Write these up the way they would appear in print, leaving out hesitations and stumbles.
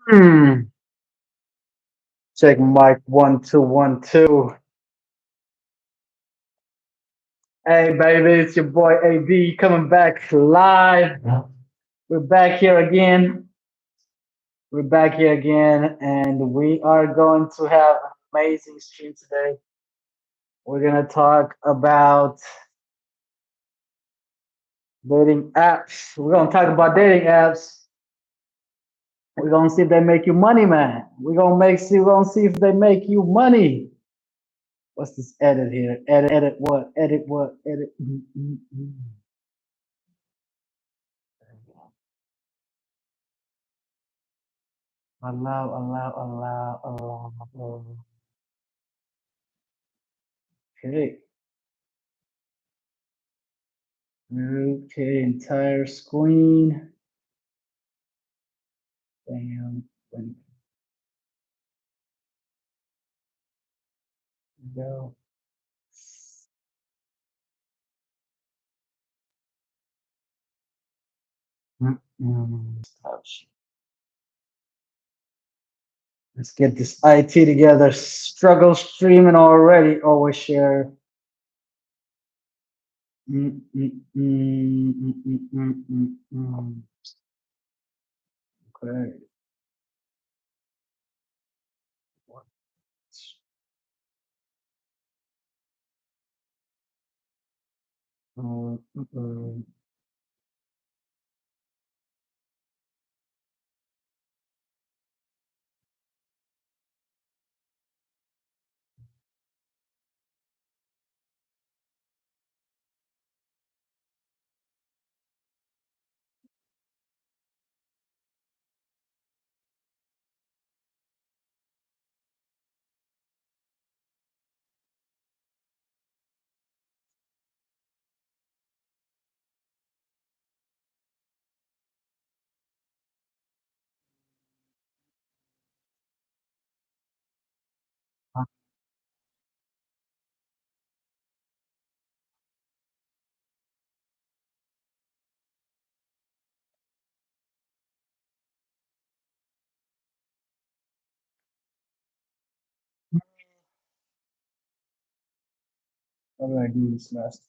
Hmm. Check mic 1 2 1 2. Hey baby, it's your boy AB coming back live. We're back here again. We're back here again, and we are going to have an amazing stream today. We're gonna talk about dating apps. We're gonna talk about dating apps. We're gonna see if they make you money, man. We're gonna see if they make you money. What's this edit here? Edit what? Edit what? Edit. Allow. Okay. Okay, entire screen. Bam. There we go. Touch. Let's get this IT together. Struggle streaming already. Always share. Mm, mm, mm. Okay. Mm. How do I do this last?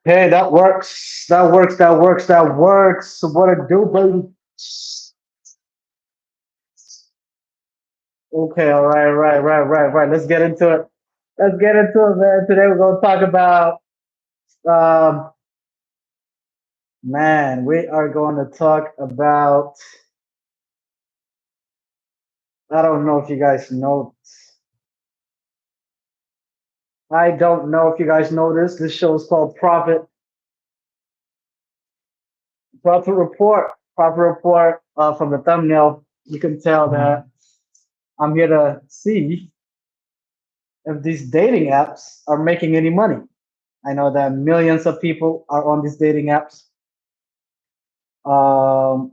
Hey, that works. That works. So what I do, baby? Okay, all right, right. Let's get into it. Let's get into it, man. Today we're gonna talk about um man, we are going to talk about I don't know if you guys know I don't know if you guys know this. This show is called Profit Report. Profit Report. From the thumbnail, you can tell that I'm here to see if these dating apps are making any money. I know that millions of people are on these dating apps. Um,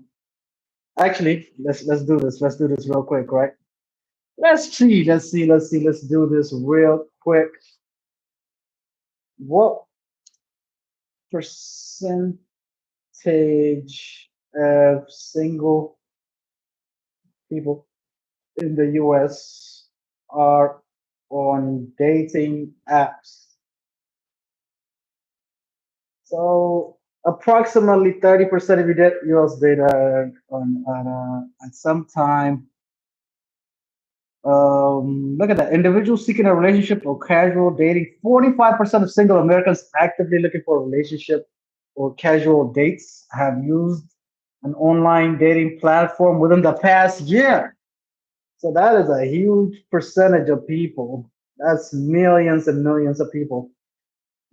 Actually, let's do this. Let's do this real quick, right? Let's do this real quick. What percentage of single people in the US are on dating apps. So approximately 30% of US data at some time. Look at that. Individuals seeking a relationship or casual dating. 45% of single Americans actively looking for a relationship or casual dates have used an online dating platform within the past year. So that is a huge percentage of people. That's millions and millions of people.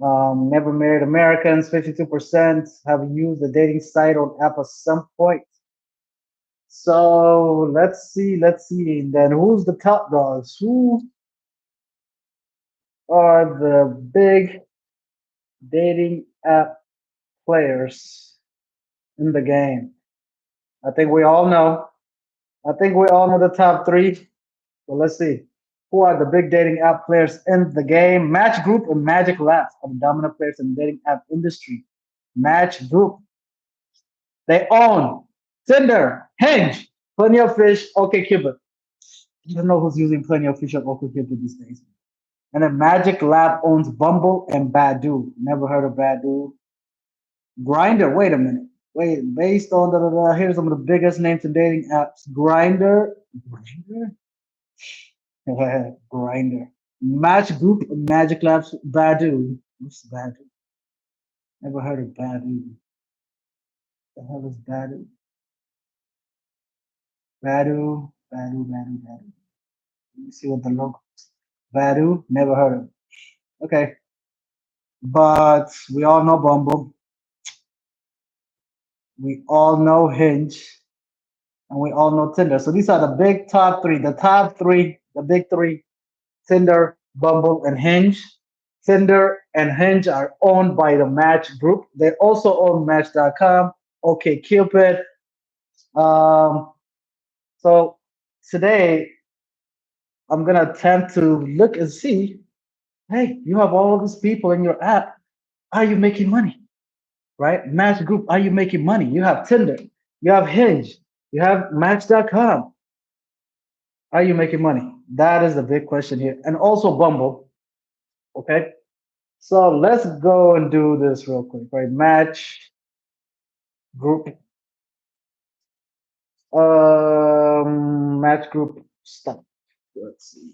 Never married Americans, 52% have used the dating site or app at some point. So let's see. Then who's the top dogs? Who are the big dating app players in the game? I think we all know. I think we all know the top three. So let's see. Who are the big dating app players in the game? Match Group and Magic Labs are the dominant players in the dating app industry. Match Group, they own Tinder, Hinge, Plenty of Fish, OkCupid. I don't know who's using Plenty of Fish or OkCupid these days. And then Magic Lab owns Bumble and Badu. Never heard of Badu. Grinder, wait a minute. Wait, based on here's some of the biggest names in dating apps. Grinder, Grinder. Match Group, Magic Labs, Badu. What's Badu? Never heard of Badu. The hell is Badu? Badu. Let me see what the logo is. Badu, never heard of. Okay, but we all know Bumble. We all know Hinge. And we all know Tinder. So these are the big top three. The top three, the big three: Tinder, Bumble, and Hinge. Tinder and Hinge are owned by the Match Group. They also own Match.com, OkCupid. Um, so today I'm gonna attempt to look and see. Hey, you have all these people in your app. Are you making money? Right? Match Group, are you making money? You have Tinder, you have Hinge, you have Match.com. Are you making money? That is the big question here. And also Bumble. Okay. So let's go and do this real quick. Right. Match group. Match group stock. Let's see.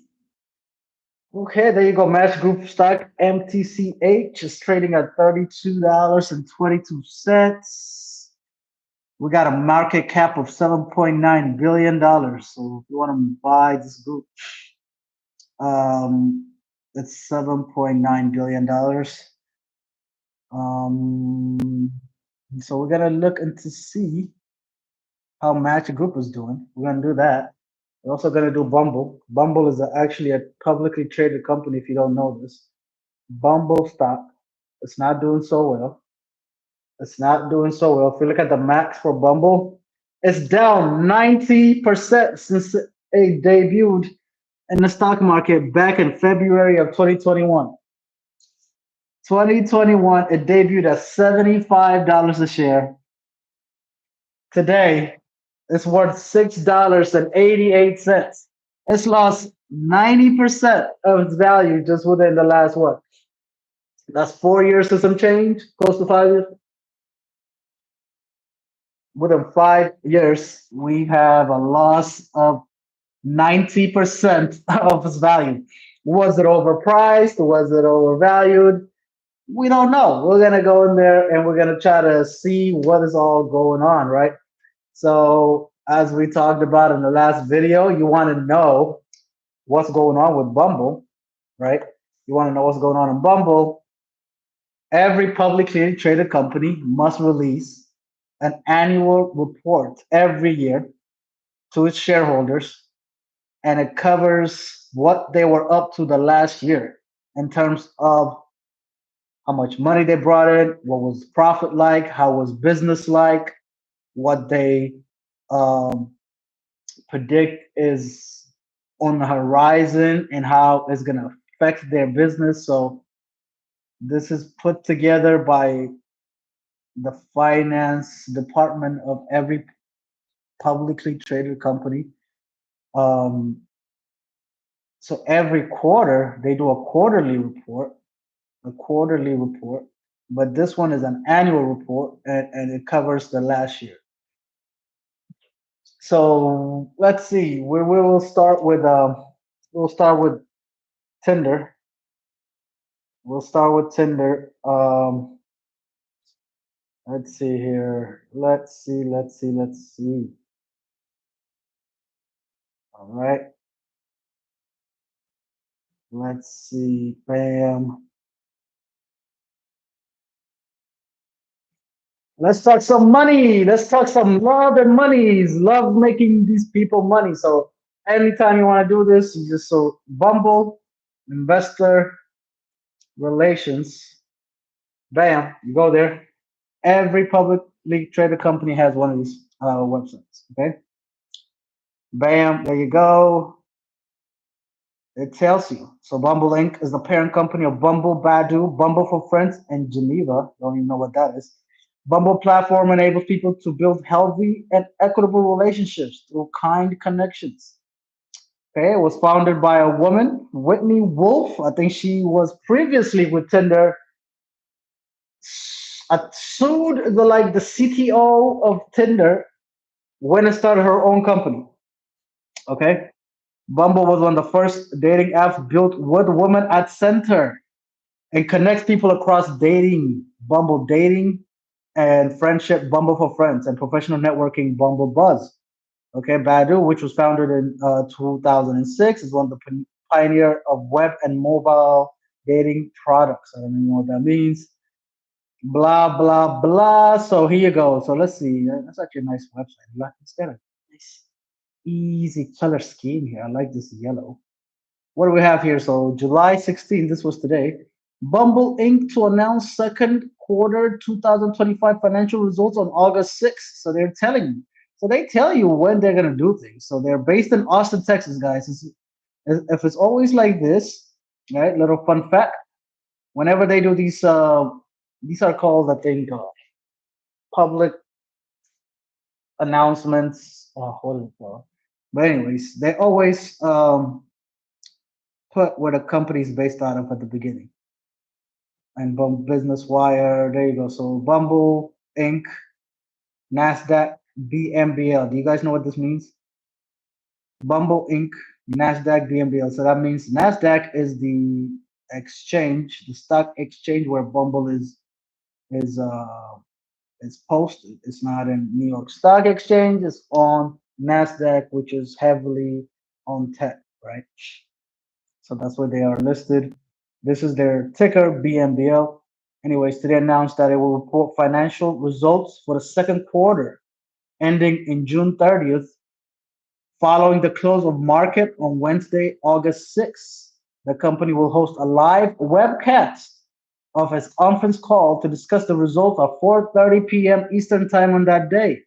Okay, there you go. Match group stock MTCH is trading at $32.22. We got a market cap of $7.9 billion. So if you want to buy this group, um, it's $7.9 billion. Um, so we're gonna look into see how Match Group is doing. We're gonna do that. We're also gonna do Bumble. Bumble is actually a publicly traded company. If you don't know this, Bumble stock, it's not doing so well. It's not doing so well. If you look at the max for Bumble, it's down 90% since it debuted in the stock market back in February of 2021. 2021, it debuted at $75 a share. Today, it's worth $6.88. It's lost 90% of its value just within the last what? That's 4 years to some change, close to 5 years. Within 5 years, we have a loss of 90% of its value. Was it overpriced? Was it overvalued? We don't know. We're gonna go in there and we're gonna try to see what is all going on, right? So, as we talked about in the last video, you want to know what's going on with Bumble, right? You want to know what's going on in Bumble. Every publicly traded company must release an annual report every year to its shareholders, and it covers what they were up to the last year in terms of how much money they brought in, what was profit like, how was business like, what they um, predict is on the horizon and how it's going to affect their business. So this is put together by the finance department of every publicly traded company. Um, so every quarter they do a quarterly report, but this one is an annual report, and it covers the last year. So let's see. We will start with Tinder. We'll start with Tinder. Let's see here. Let's see. All right. Let's see. Bam. Let's talk some money. Let's talk some love and monies. Love making these people money. So anytime you want to do this, you just so Bumble, investor relations. Bam. You go there. Every publicly traded company has one of these websites. Okay. Bam. There you go. It tells you. So Bumble Inc. is the parent company of Bumble, Badu, Bumble for Friends, and Geneva. Don't even know what that is. Bumble platform enables people to build healthy and equitable relationships through kind connections. Okay, it was founded by a woman, Whitney Wolf. I think she was previously with Tinder, sued the CTO of Tinder when it started her own company. Okay, Bumble was one of the first dating apps built with women at center and connects people across dating, Bumble dating, and friendship, Bumble for friends, and professional networking, Bumble Buzz. Okay, Badu, which was founded in 2006, is one of the pioneer of web and mobile dating products. I don't even know what that means. Blah blah blah. So here you go. So let's see. That's actually a nice website. It's got a nice, easy color scheme here. I like this yellow. What do we have here? So July 16th, this was today. Bumble Inc. to announce second quarter 2025 financial results on August 6th. So they're telling you. So they tell you when they're gonna do things. So they're based in Austin, Texas, guys. If it's always like this, right? Little fun fact: whenever they do these are called, I think, public announcements. What is it called? But anyways, they always put where the company is based out of at the beginning. And Business Wire. There you go. So Bumble Inc., Nasdaq, BMBL. Do you guys know what this means? Bumble Inc., Nasdaq, BMBL. So that means Nasdaq is the exchange, the stock exchange where Bumble is posted. It's not in New York Stock Exchange. It's on Nasdaq, which is heavily on tech, right? So that's where they are listed. This is their ticker, BMBL. Anyways, today announced that it will report financial results for the second quarter ending in June 30th, following the close of market on Wednesday, August 6th. The company will host a live webcast of its conference call to discuss the results at 4:30 p.m. Eastern Time on that day.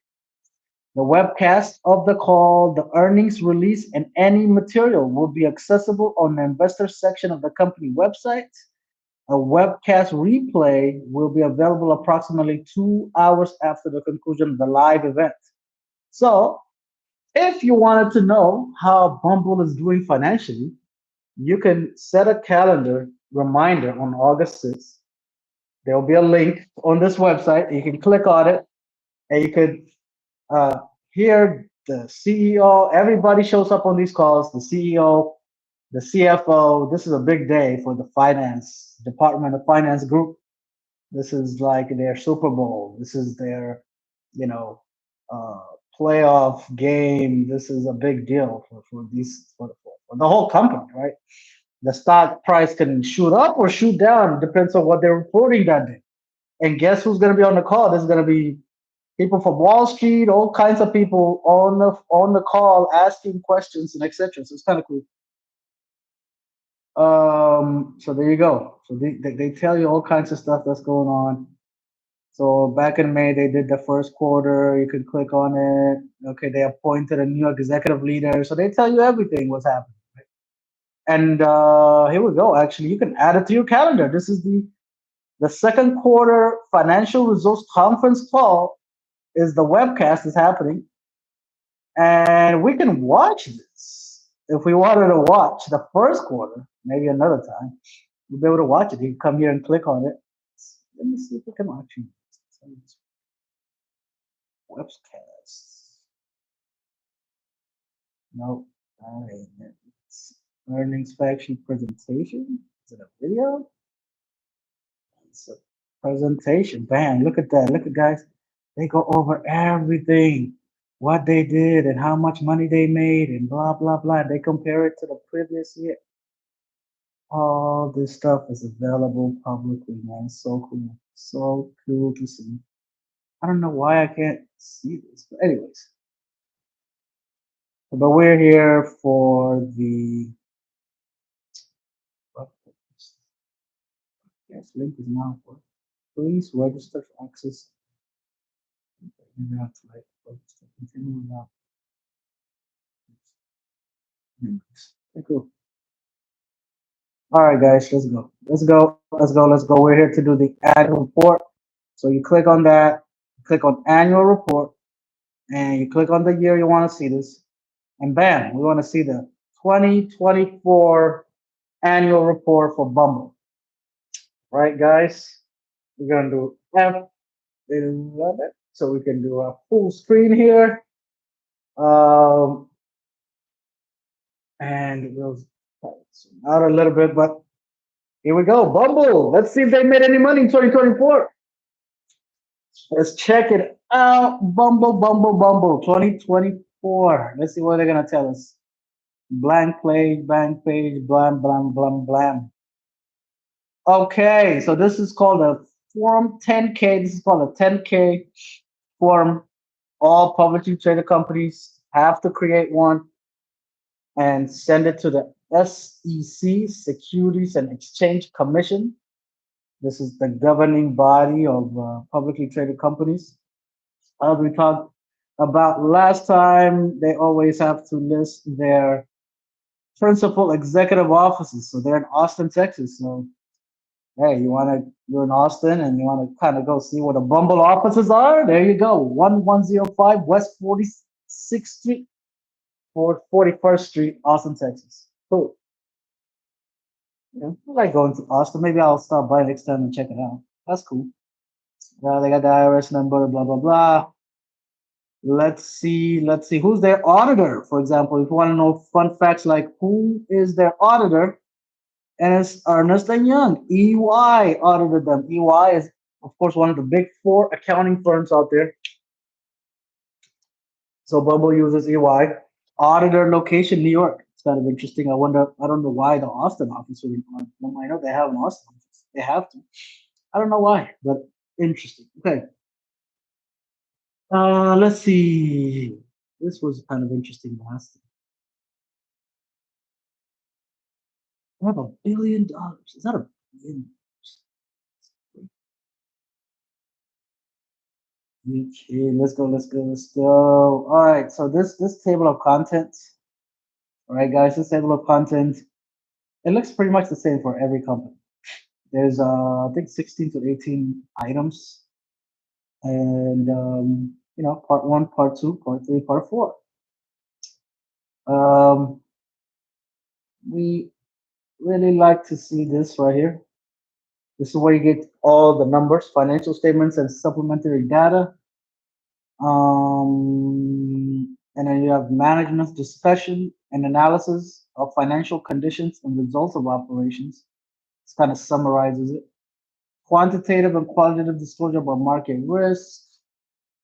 The webcast of the call, the earnings release, and any material will be accessible on the investor section of the company website. A webcast replay will be available approximately 2 hours after the conclusion of the live event. So, if you wanted to know how Bumble is doing financially, you can set a calendar reminder on August 6th. There will be a link on this website. You can click on it and you could uh, hear the CEO. Everybody shows up on these calls. The CEO, the CFO. This is a big day for the finance department, of finance group. This is like their Super Bowl. This is their, you know, uh, playoff game. This is a big deal for the whole company, right? The stock price can shoot up or shoot down, depends on what they're reporting that day. And guess who's going to be on the call? There's going to be people from Wall Street, all kinds of people on the call asking questions and etc. So it's kind of cool. So there you go. So they tell you all kinds of stuff that's going on. So back in May, they did the first quarter. You could click on it. Okay, they appointed a new executive leader. So they tell you everything what's happening. And here we go. Actually, you can add it to your calendar. This is the second quarter financial results conference call. Is the webcast is happening, And we can watch this if we wanted to watch the first quarter, maybe another time. We'll be able to watch it. You can come here and click on it. Let me see if we can actually webcasts. No, all right. It's earnings faction presentation. Is it a video? It's a presentation. Bam! Look at that. Look at guys. They go over everything, what they did and how much money they made, and blah blah blah. They compare it to the previous year. All this stuff is available publicly, man. So cool. So cool to see. I don't know why I can't see this. But anyways, but we're here for the yes, link is now for please register for access. You have to like register. Continue without. Anyways, okay, cool. All right, guys, let's go. Let's go. Let's go. Let's go. We're here to do the annual report. So you click on that, click on annual report, and you click on the year you want to see this. And bam, we want to see the 2024 annual report for Bumble. Right, guys? We're going to do F11 so we can do a full screen here. Um, and we'll zoom out a little bit, but here we go. Bumble. Let's see if they made any money in 2024. Let's check it out. Bumble, Bumble, Bumble 2024. Let's see what they're going to tell us. Blank page, blam, blam, blam, blam. Okay, so this is called a Form 10K. This is called a 10K form. All publicly traded companies have to create one and send it to the SEC, Securities and Exchange Commission. This is the governing body of publicly traded companies. As we talked about last time, they always have to list their principal executive offices. So they're in Austin, Texas. So hey, you're in Austin and you want to kind of go see where the Bumble offices are? There you go. 1105 West 46th Street, 41st Street, Austin, Texas. Cool. Yeah, I like going to Austin. Maybe I'll stop by next time and check it out. That's cool. They got the IRS number, blah, blah, blah. Let's see. Who's their auditor? For example, if you want to know fun facts like who is their auditor, and it's Ernest and Young. EY audited them. EY is, of course, one of the big four accounting firms out there. So Bumble uses EY. Auditor location, New York. It's kind of interesting. I don't know why the Austin office would be on. I know they have an Austin office. They have to. I don't know why, but interesting. Okay. Let's see. This was kind of interesting last. They have $1 billion. Is that a billion? Okay, let's go, let's go, let's go. All right, so this table of contents, all right, guys, this table of content, it looks pretty much the same for every company. There's I think 16 to 18 items, and part one, part two, part three, part four. Um, we really like to see this right here. This is where you get all the numbers, financial statements, and supplementary data. And then you have management's discussion and analysis of financial conditions and results of operations. This kind of summarizes it. Quantitative and qualitative disclosure about market risk,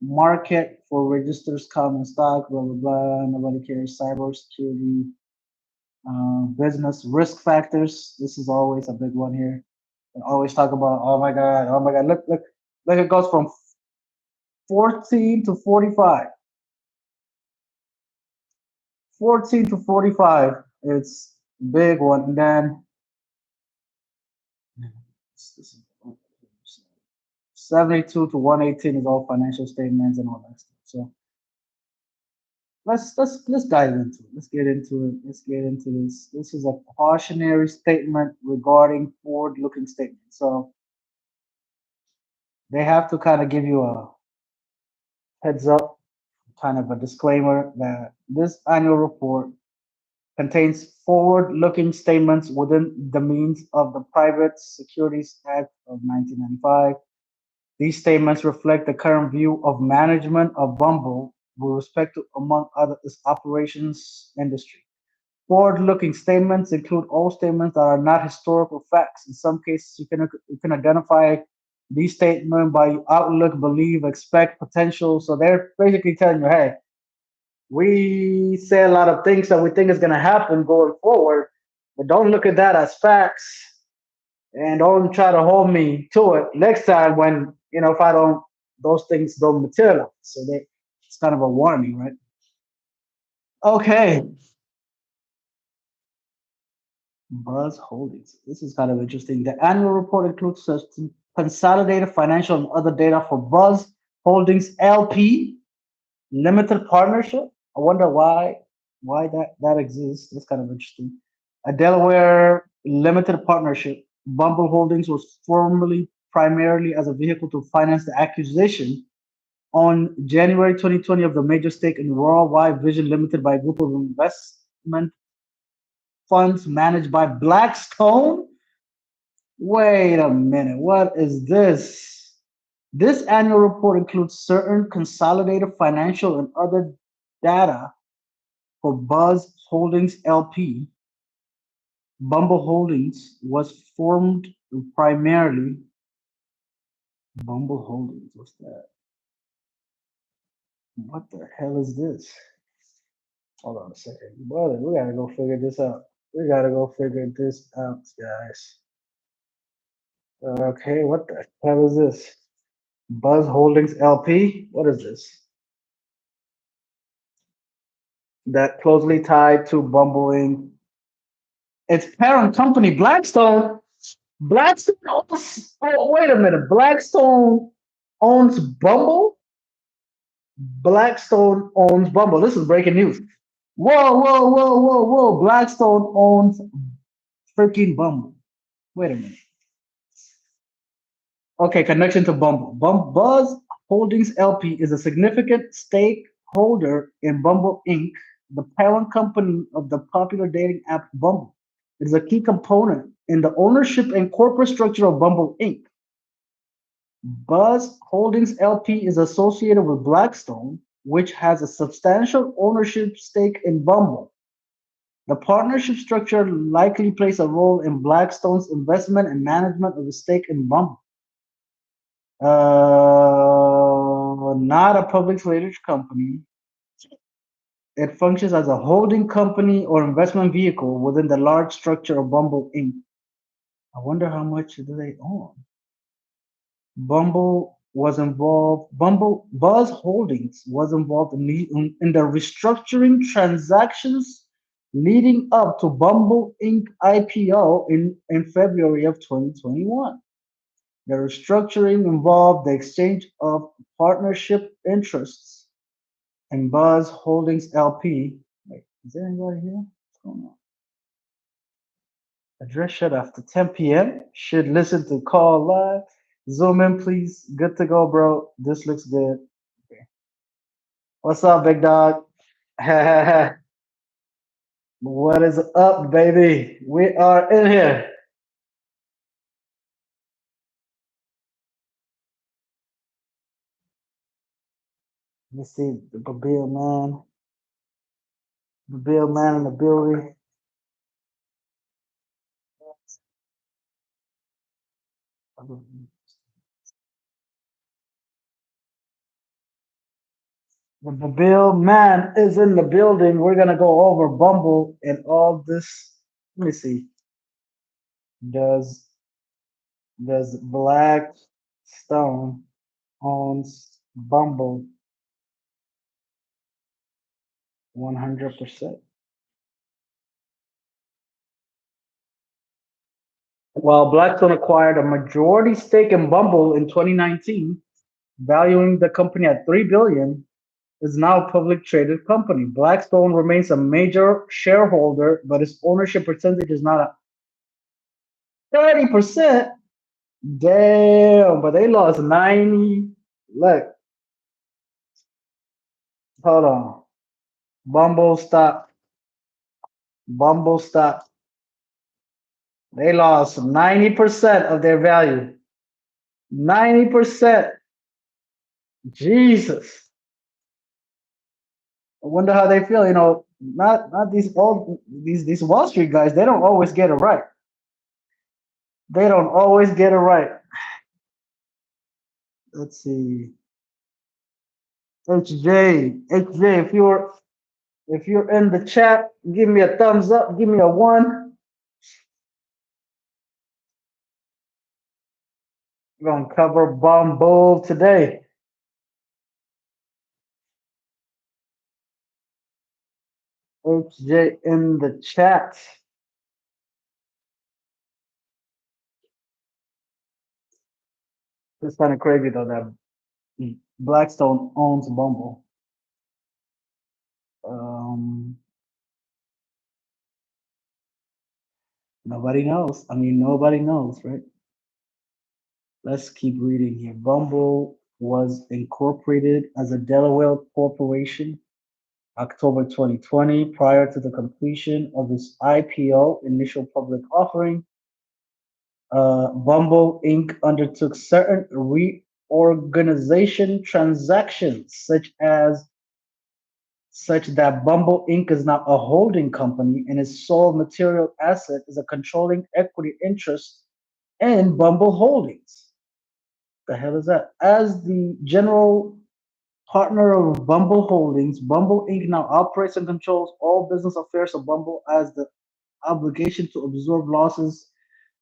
market for registers, common stock, blah, blah, blah. Nobody cares. Cybersecurity, business risk factors. This is always a big one here. They always talk about, oh my God, look, look, look, it goes from 14 to 45. 14 to 45, it's big one. And then this is 72 to 118 is all financial statements and all that stuff. So let's dive into it. Let's get into it. Let's get into this. This is a cautionary statement regarding forward-looking statements. So they have to kind of give you a heads up kind of a disclaimer that this annual report contains forward-looking statements within the means of the Private Securities Act of 1995. These statements reflect the current view of management of Bumble with respect to, among other, its operations industry. Forward-looking statements include all statements that are not historical facts. In some cases, you can identify these statements by outlook, believe, expect, potential. So they're basically telling you, hey, we say a lot of things that we think is going to happen going forward, but don't look at that as facts and don't try to hold me to it next time when if I don't those things don't materialize. So it's kind of a warning, right? Okay, Buzz Holdings. This is kind of interesting. The annual report includes consolidated financial and other data for Buzz Holdings LP limited partnership. I wonder why that exists. That's kind of interesting. A Delaware limited partnership. Bumble Holdings was formerly primarily as a vehicle to finance the acquisition on January 2020 of the major stake in Worldwide Vision Limited by a group of investment funds managed by Blackstone. Wait a minute, what is this? This annual report includes certain consolidated financial and other data for Buzz Holdings LP. Bumble Holdings was formed primarily. Bumble Holdings, what's that? What the hell is this? Hold on a second. Brother, we gotta go figure this out. We gotta go figure this out, guys. Okay, what the hell is this? Buzz Holdings LP? What is this? That closely tied to Bumble Inc. Its parent company, Blackstone. Blackstone owns, oh, wait a minute. Blackstone owns Bumble? Blackstone owns Bumble. This is breaking news. Whoa, whoa, whoa, whoa, whoa. Blackstone owns freaking Bumble. Wait a minute. Okay, connection to Bumble. Buzz Holdings LP is a significant stakeholder in Bumble Inc., the parent company of the popular dating app Bumble. It is a key component in the ownership and corporate structure of Bumble Inc. Buzz Holdings LP is associated with Blackstone, which has a substantial ownership stake in Bumble. The partnership structure likely plays a role in Blackstone's investment and management of the stake in Bumble. Not a public traded company. It functions as a holding company or investment vehicle within the large structure of Bumble Inc. I wonder how much do they own? Bumble Buzz Holdings was involved in the restructuring transactions leading up to Bumble Inc. IPO in February of 2021. The restructuring involved the exchange of partnership interests in Buzz Holdings LP. Wait, is there anybody here? What's going on? Address shut after 10 p.m. Should listen to call live. Zoom in, please. Good to go, bro. This looks good. Okay. What's up, big dog? What is up, baby? We are in here. Let me see the Bill man in the building. The Bill man is in the building. We're gonna go over Bumble and all this. Let me see. Does does Blackstone owns Bumble 100%? While Blackstone acquired a majority stake in Bumble in 2019, valuing the company at 3 billion, is now a public traded company. Blackstone remains a major shareholder, but its ownership percentage is not a 30%. Damn, but they lost 90. Look, Hold on. Bumble stop. Bumble stop. They lost 90% of their value. 90%. Jesus. I wonder how they feel. Not these Wall Street guys. They don't always get it right. They don't always get it right. Let's see. HJ, if you're in the chat, give me a thumbs up. Give me a one. We're gonna cover Bumble today. HJ in the chat. It's kind of crazy though that Blackstone owns Bumble. Um, Nobody knows. I mean, nobody knows, right? Let's keep reading here. Bumble was incorporated as a Delaware corporation October 2020. Prior to the completion of its IPO initial public offering, Bumble Inc. undertook certain reorganization transactions, such that Bumble Inc. is now a holding company and its sole material asset is a controlling equity interest in Bumble Holdings. The hell is that? As the general partner of Bumble Holdings, Bumble Inc. now operates and controls all business affairs of Bumble as the obligation to absorb losses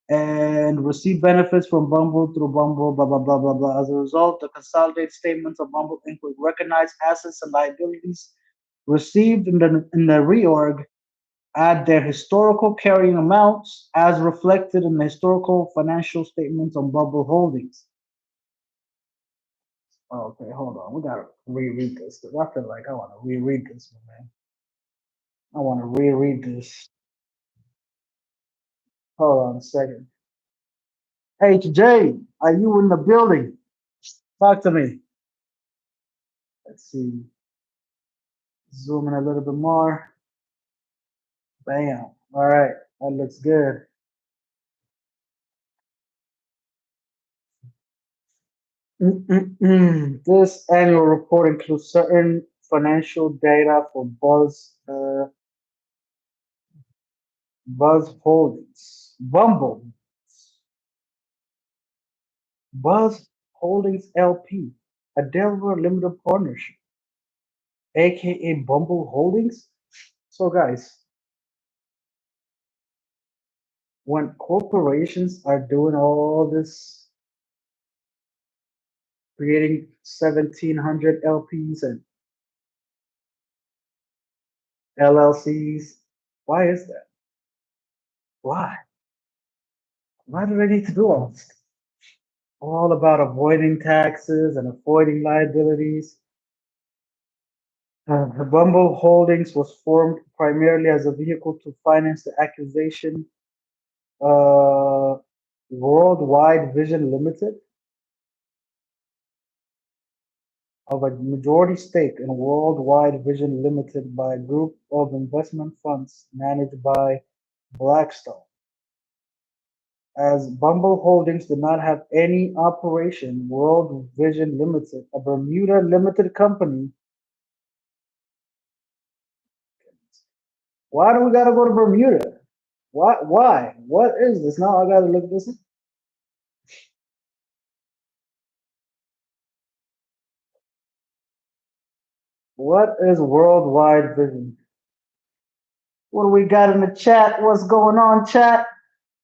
and receive benefits from Bumble through Bumble, blah, blah, blah, blah, blah. As a result, the consolidated statements of Bumble Inc. will recognize assets and liabilities received in the reorg at their historical carrying amounts as reflected in the historical financial statements on Bumble Holdings. Okay, hold on. We gotta reread this because I feel like I want to reread this, man. I want to reread this. Hold on a second. HJ, are you in the building? Talk to me. Let's see. Zoom in a little bit more. Bam. All right. That looks good. This annual report includes certain financial data for Buzz Holdings, Buzz Holdings LP, a Delaware limited partnership, aka Bumble Holdings. So, guys, when corporations are doing all this, creating 1,700 LPs and LLCs, why is that? Why? Why do they need to do all this? All about avoiding taxes and avoiding liabilities. Bumble Holdings was formed primarily as a vehicle to finance the acquisition uh, Worldwide Vision Limited of a majority stake in Worldwide Vision Limited by a group of investment funds managed by Blackstone. As Bumble Holdings did not have any operation, World Vision Limited, a Bermuda limited company. Why do we gotta go to Bermuda? Why? Why? What is this? Now I gotta look this up. What is Worldwide Vision? What do we got in the chat? What's going on, chat?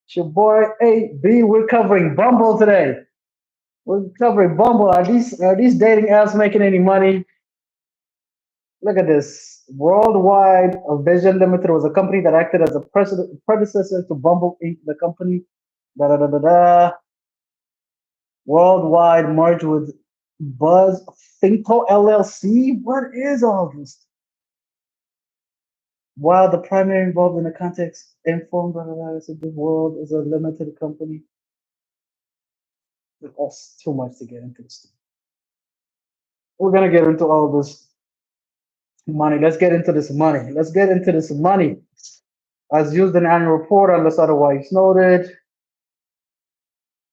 It's your boy AB. We're covering Bumble today. We're covering Bumble. Are these dating apps making any money? Look at this. Worldwide Vision Limited was a company that acted as a predecessor to Bumble Inc. The company da da da da da. Worldwide merged with Buzz Finco LLC. What is all this? While the primary involved in the context informed by the world is a limited company. It's too much to get into this. We're gonna get into all this. Money. Let's get into this money. Let's get into this money. As used in annual report, unless otherwise noted.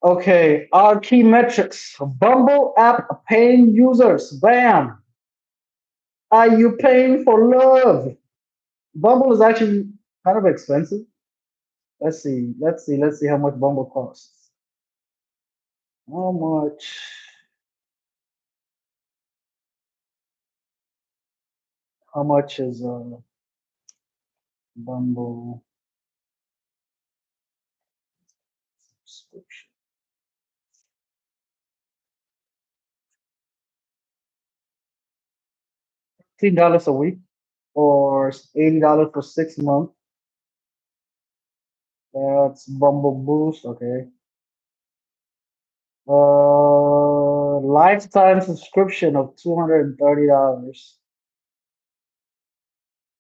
Okay, our key metrics. Bumble app paying users. Bam. Are you paying for love? Bumble is actually kind of expensive. Let's see how much Bumble costs. How much? How much is Bumble subscription? $15 a week or $80 for 6 months. That's Bumble Boost. Okay. Lifetime subscription of $230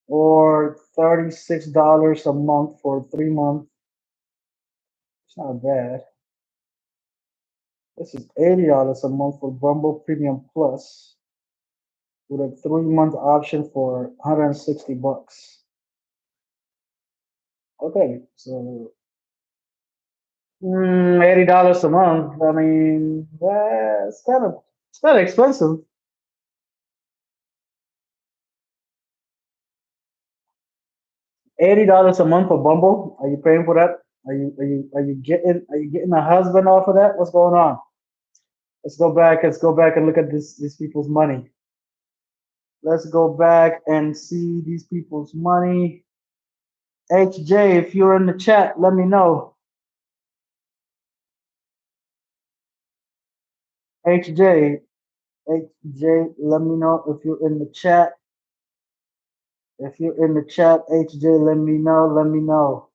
or $36 a month for 3 months. It's not bad. This is $80 a month for Bumble Premium Plus with a 3 month option for $160. Okay, so $80 a month. I mean, it's kind of expensive. $80 a month for Bumble. Are you paying for that? Are you getting a husband off of that? What's going on? Let's go back. Let's go back and look at these people's money. Let's go back and see these people's money. HJ, if you're in the chat, let me know. HJ, HJ, let me know if you're in the chat. If you're in the chat, HJ, let me know. Let me know.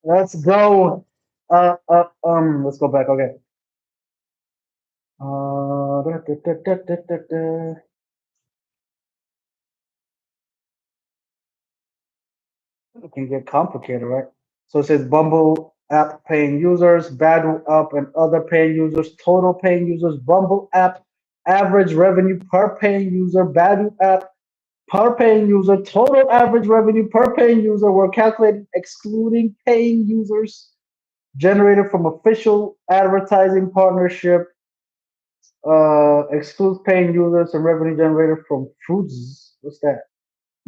Let's go. Let's go back. Okay. Da, da, da, da, da, da, da. It can get complicated, right? So it says Bumble app paying users, Badoo app and other paying users, total paying users, Bumble app average revenue per paying user, Badoo app per paying user, total average revenue per paying user were calculated excluding paying users generated from official advertising partnership, excludes paying users and revenue generated from foods. What's that?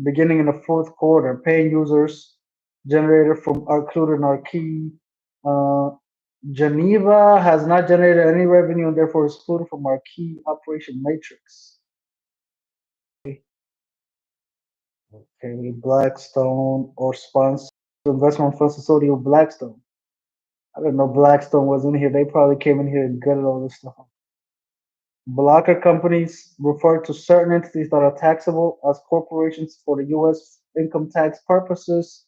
Beginning in the fourth quarter. Paying users generated from are included in our key. Uh, Geneva has not generated any revenue and therefore is excluded from our key operation matrix. Okay, Blackstone or sponsor investment funds associated with Blackstone. I didn't know Blackstone was in here. They probably came in here and gutted all this stuff. Blocker companies refer to certain entities that are taxable as corporations for the U.S. income tax purposes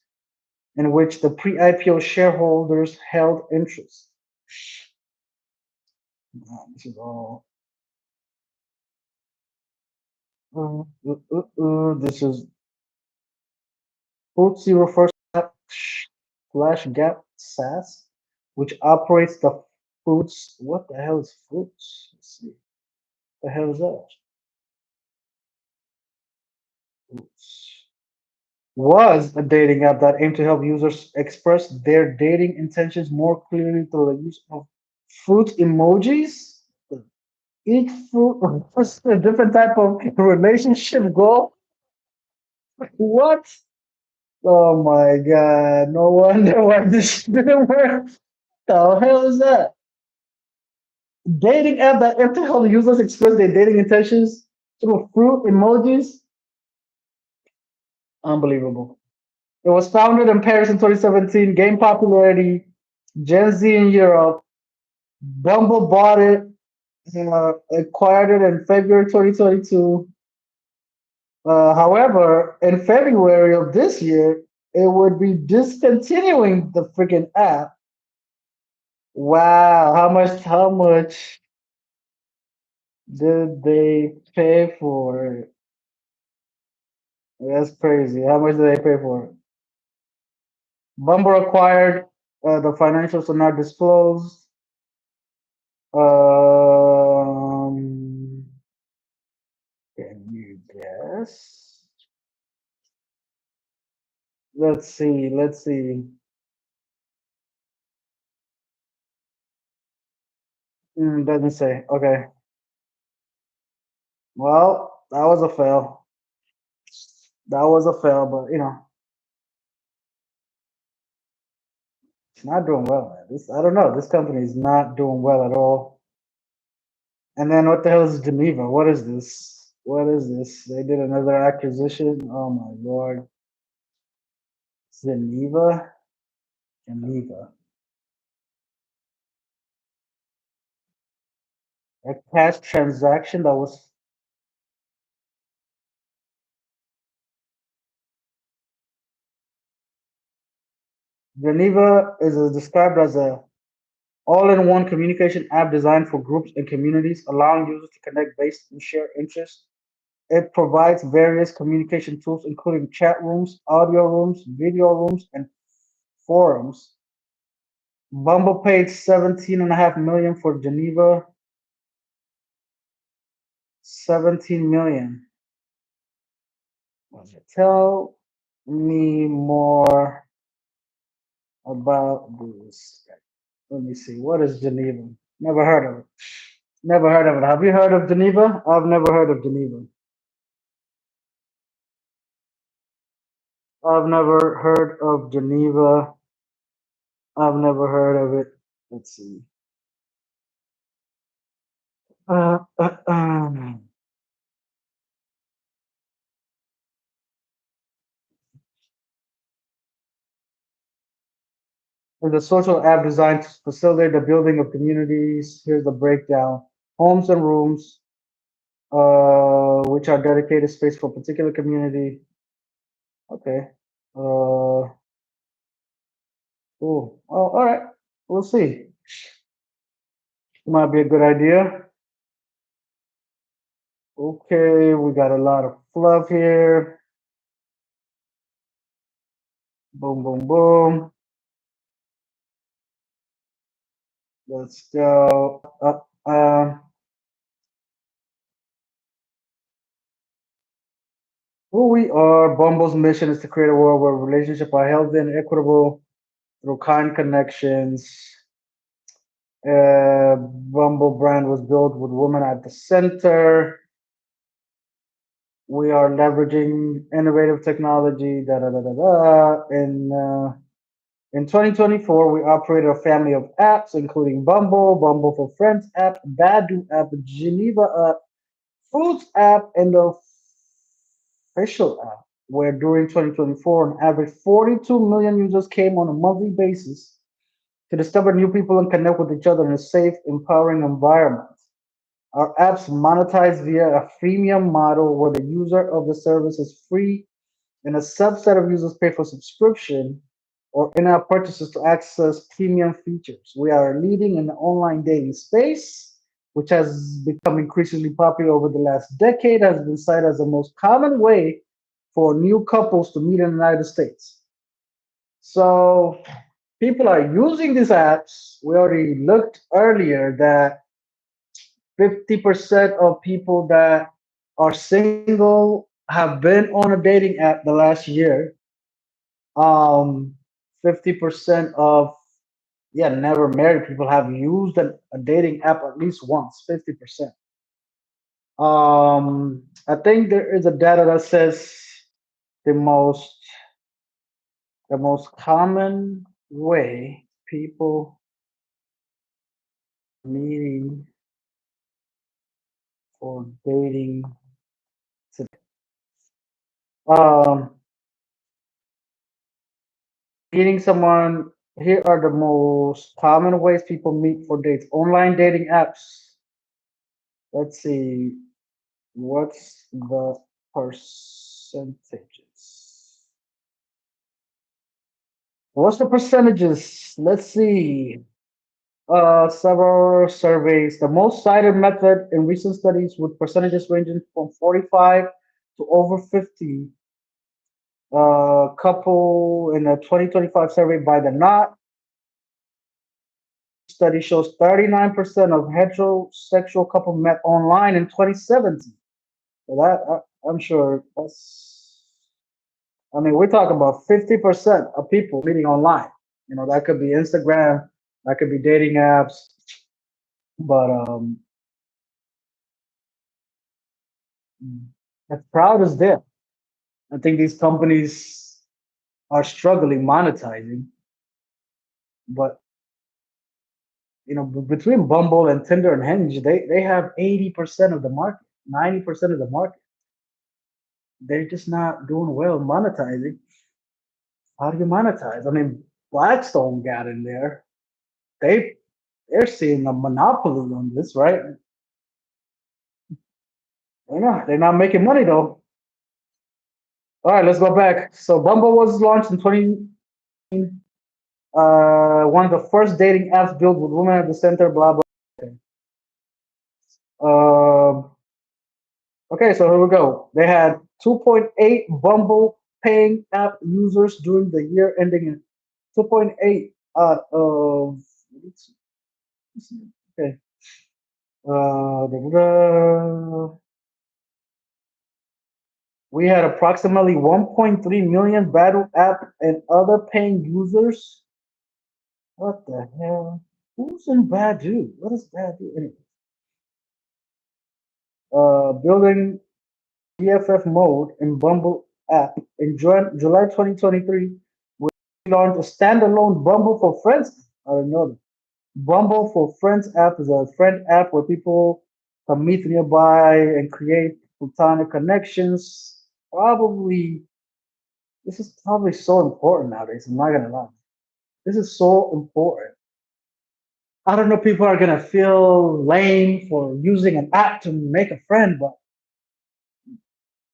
in which the pre-IPO shareholders held interest. This is all. This is FTSE refers to Flash Gap SaaS, which operates the foods. What the hell is foods? Let's see. The hell is that? Foods. Was a dating app that aimed to help users express their dating intentions more clearly through the use of fruit emojis. Each fruit refers to a different type of relationship goal. What? Oh my god! No wonder why this didn't work. The hell is that? Dating app that aimed to help users express their dating intentions through fruit emojis. Unbelievable. It was founded in Paris in 2017. Gained popularity. Gen Z in Europe. Bumble bought it, acquired it in February 2022. However, in February of this year, it would be discontinuing the freaking app. Wow, how much did they pay for it? That's crazy. How much did they pay for it? Bumble acquired. The financials are not disclosed. Um, can you guess? Let's see. Let's see. Doesn't say. Okay. Well, that was a fail. That was a fail, but it's not doing well, man. This I don't know. This company is not doing well at all. And then what the hell is Geneva? What is this? What is this? They did another acquisition. Oh my lord. Geneva? Geneva. A cash transaction that was Geneva is described as a all-in-one communication app designed for groups and communities, allowing users to connect based on shared interests. It provides various communication tools, including chat rooms, audio rooms, video rooms, and forums. Bumble paid 17.5 million for Geneva. 17 million. Tell me more about this. Let me see. What is Geneva? Never heard of it. Never heard of it. Have you heard of Geneva? I've never heard of Geneva. I've never heard of Geneva. I've never heard of it. Let's see. Uh, uh, um, It's a social app designed to facilitate the building of communities. Here's the breakdown. Homes and rooms, which are dedicated space for a particular community. Okay. Cool. Oh, all right. We'll see. Might be a good idea. Okay, we got a lot of fluff here. Boom, boom, boom. Let's go up. Who we are. Bumble's mission is to create a world where relationships are healthy and equitable through kind connections. Bumble brand was built with women at the center. We are leveraging innovative technology. Da da da da da. In 2024, we operated a family of apps, including Bumble, Bumble for Friends app, Badu app, Geneva app, Fruits app, and the official app, where during 2024, an average 42 million users came on a monthly basis to discover new people and connect with each other in a safe, empowering environment. Our apps monetize via a freemium model where the user of the service is free and a subset of users pay for subscription or in-app purchases to access premium features. We are leading in the online dating space, which has become increasingly popular over the last decade, has been cited as the most common way for new couples to meet in the United States. So people are using these apps. We already looked earlier that 50% of people that are single have been on a dating app the last year. Um, 50% of never married people have used a dating app at least once. 50%. I think there is a data that says the most the most common way people meeting for dating today. Um, Meeting someone. Here are the most common ways people meet for dates. Online dating apps. Let's see. What's the percentages? What's the percentages? Let's see. Several surveys. The most cited method in recent studies with percentages ranging from 45 to over 50 Couple in a 2025 survey by the Knot study shows 39% of heterosexual couple met online in 2017. So I'm sure that's. I mean, we're talking about 50% of people meeting online. You know, that could be Instagram, that could be dating apps, but the crowd is there. I think these companies are struggling monetizing, but between Bumble and Tinder and Hinge, they have 80% of the market, 90% of the market. They're just not doing well monetizing. How do you monetize? I mean, Blackstone got in there. They they're seeing a monopoly on this, right? They're not making money though. All right, let's go back. So Bumble was launched in 20, one of the first dating apps built with women at the center. Blah blah. Okay. Um, okay, so here we go. They had 2.8 Bumble paying app users during the year ending in 2.8 out of. Okay. We had approximately 1.3 million Battle app and other paying users. What the hell? Who's in Badu? What is Badu? Anyway, building BFF mode in Bumble app in July 2023. We launched a standalone Bumble for Friends. I don't know. Bumble for Friends app is a friend app where people can meet nearby and create platonic connections. This is probably so important nowadays. I'm not gonna lie. This is so important. I don't know. People are gonna feel lame for using an app to make a friend, but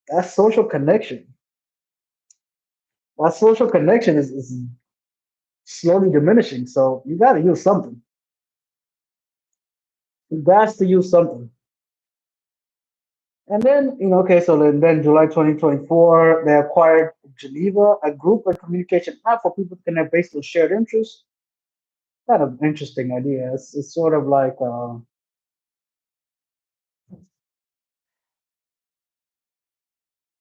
that social connection, that social connection is slowly diminishing. So you got to use something. You got to use something. And then, okay, so then July 2024, they acquired Geneva, a group and communication app for people to connect based on shared interests. Kind of interesting idea. It's sort of like, I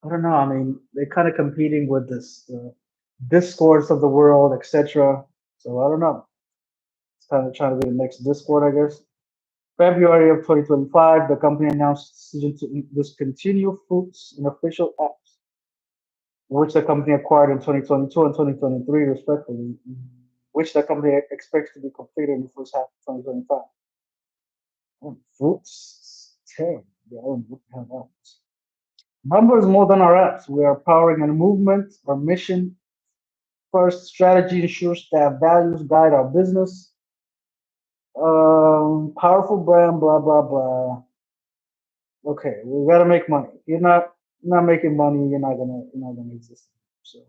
don't know. I mean, they're kind of competing with this discourse of the world, etc. So I don't know. It's kind of trying to be the next Discord, I guess. February of 2025, the company announced decision to discontinue Fruits in official apps, which the company acquired in 2022 and 2023, respectively, which the company expects to be completed in the first half of 2025. Oh, Fruits, terrible. Yeah, I don't know what the hell that is. Bumble is more than our apps. We are powering a movement. Our mission first strategy ensures that values guide our business. Powerful brand, blah blah blah. Okay, we gotta make money. You're not making money. You're not gonna exist. So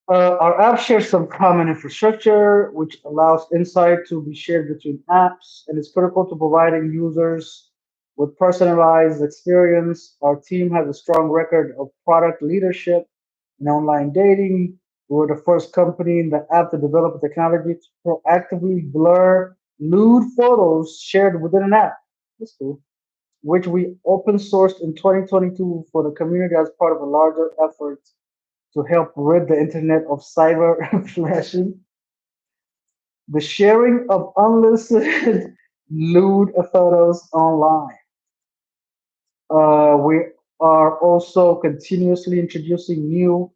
our app shares some common infrastructure, which allows insight to be shared between apps, and is critical to providing users with personalized experience. Our team has a strong record of product leadership in online dating. We were the first company in the app to develop a technology to proactively blur nude photos shared within an app. That's cool. Which we open sourced in 2022 for the community as part of a larger effort to help rid the internet of cyber flashing, the sharing of unlisted nude photos online. We are also continuously introducing new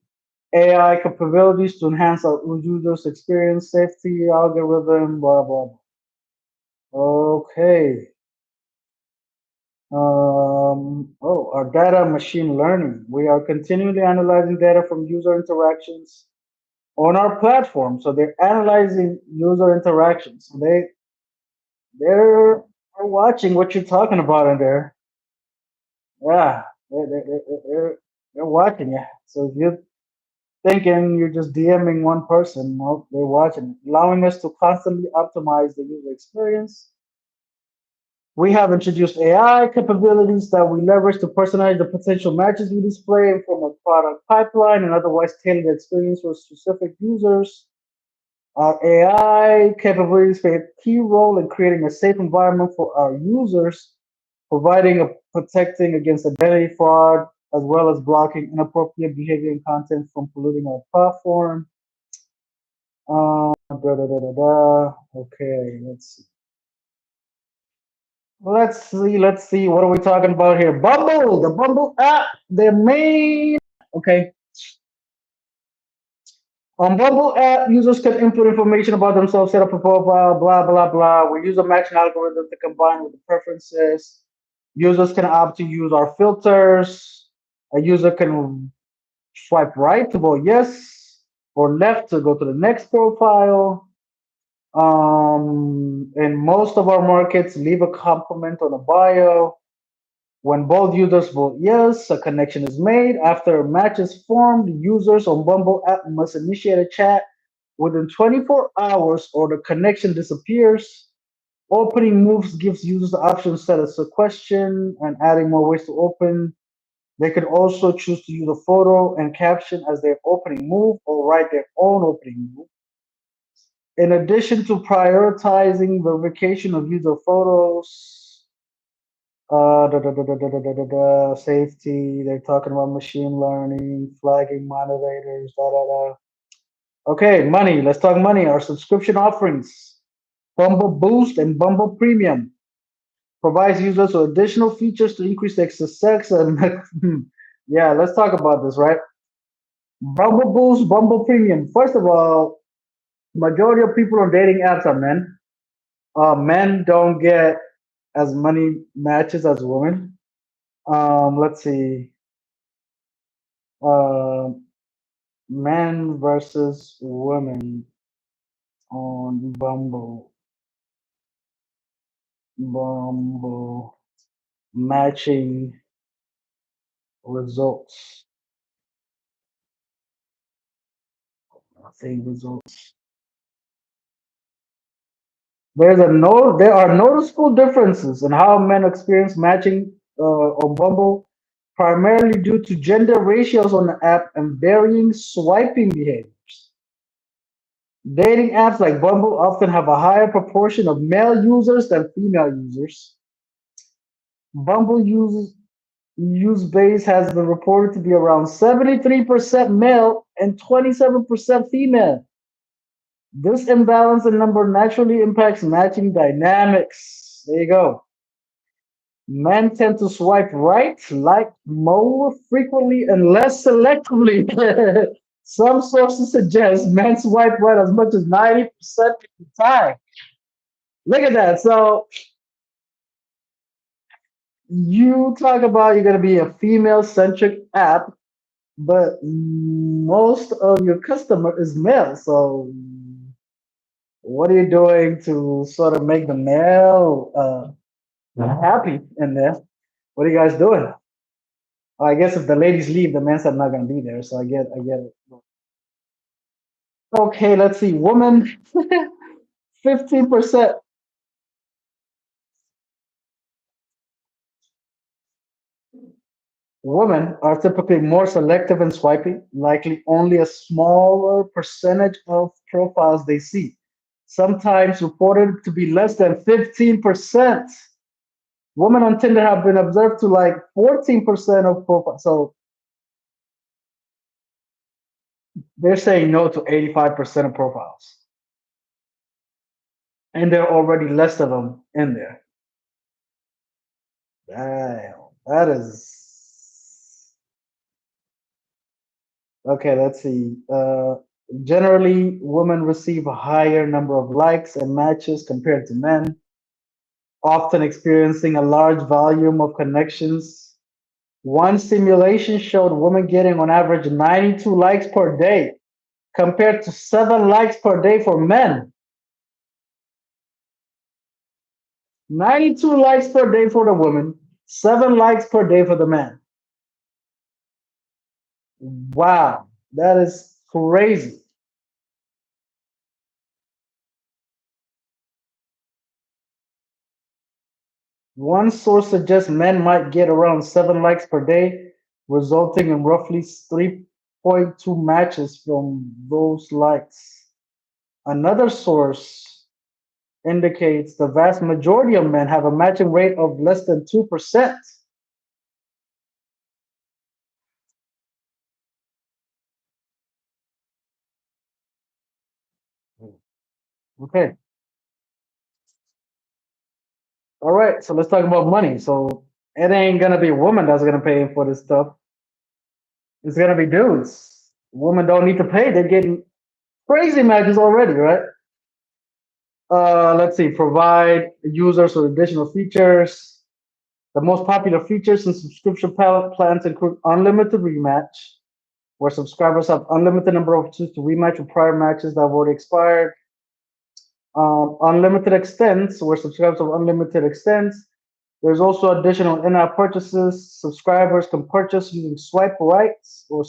AI capabilities to enhance our users' experience, safety, algorithm, blah blah blah. Okay. Our data machine learning. We are continually analyzing data from user interactions on our platform. So they're analyzing user interactions. So they're watching what you're talking about in there. Yeah, they're watching you. So if you're thinking you're just DMing one person, no, they're watching, allowing us to constantly optimize the user experience. We have introduced AI capabilities that we leverage to personalize the potential matches we display from a product pipeline and otherwise tailor the experience for specific users. Our AI capabilities play a key role in creating a safe environment for our users, providing a protecting against identity fraud, as well as blocking inappropriate behavior and content from polluting our platform. Da, da, da, da, da. Okay, let's see. What are we talking about here? Bumble, the Bumble app, their main. Okay, on Bumble app, users can input information about themselves, set up a profile, blah blah blah. We use a matching algorithm to combine with the preferences. Users can opt to use our filters. A user can swipe right to vote yes, or left to go to the next profile. In most of our markets, leave a compliment on a bio. When both users vote yes, a connection is made. After a match is formed, users on Bumble app must initiate a chat within 24 hours or the connection disappears. Opening moves gives users the option to set as a question and adding more ways to open. They could also choose to use a photo and caption as their opening move or write their own opening move. In addition to prioritizing verification of user photos, safety, they're talking about machine learning, flagging moderators, da da da. Okay, money. Let's talk money. Our subscription offerings, Bumble Boost and Bumble Premium, provides users with additional features to increase their success. And yeah, let's talk about this, right? Bumble Boost, Bumble Premium. First of all, majority of people on dating apps are men. Men don't get as many matches as women. Let's see. Uh, Men versus women on Bumble matching results. Say results. There are noticeable differences in how men experience matching on Bumble, primarily due to gender ratios on the app and varying swiping behaviors. Dating apps like Bumble often have a higher proportion of male users than female users. Bumble use base has been reported to be around 73% male and 27% female. This imbalance in number naturally impacts matching dynamics. There you go. Men tend to swipe right, like more frequently and less selectively. Some sources suggest men swipe right as much as 90% of the time. Look at that. So you talk about you're going to be a female centric app, but most of your customer is male. So what are you doing to sort of make the male happy in there? What are you guys doing? I guess if the ladies leave, the men are not going to be there. So I get it. Okay, let's see. Woman, 15%. Women are typically more selective in swiping, likely only a smaller percentage of profiles they see, sometimes reported to be less than 15%. Women on Tinder have been observed to like 14% of profiles. So they're saying no to 85% of profiles. And there are already less of them in there. Damn, that is okay. Let's see. Generally, women receive a higher number of likes and matches compared to men, often experiencing a large volume of connections. One simulation showed women getting on average 92 likes per day, compared to 7 likes per day for men. 92 likes per day for the women, 7 likes per day for the men. Wow, that is crazy. One source suggests men might get around 7 likes per day, resulting in roughly 3.2 matches from those likes. Another source indicates the vast majority of men have a matching rate of less than 2%. Okay, all right, so let's talk about money. So it ain't gonna be a woman that's gonna pay for this stuff. It's gonna be dudes. Women don't need to pay. They're getting crazy matches already, right? Let's see. Provide users with additional features. The most popular features and subscription plans include unlimited rematch, where subscribers have unlimited number of opportunities to rematch with prior matches that have already expired. Unlimited extents, where subscribers have unlimited extents. There's also additional in-app purchases. Subscribers can purchase using swipe rights or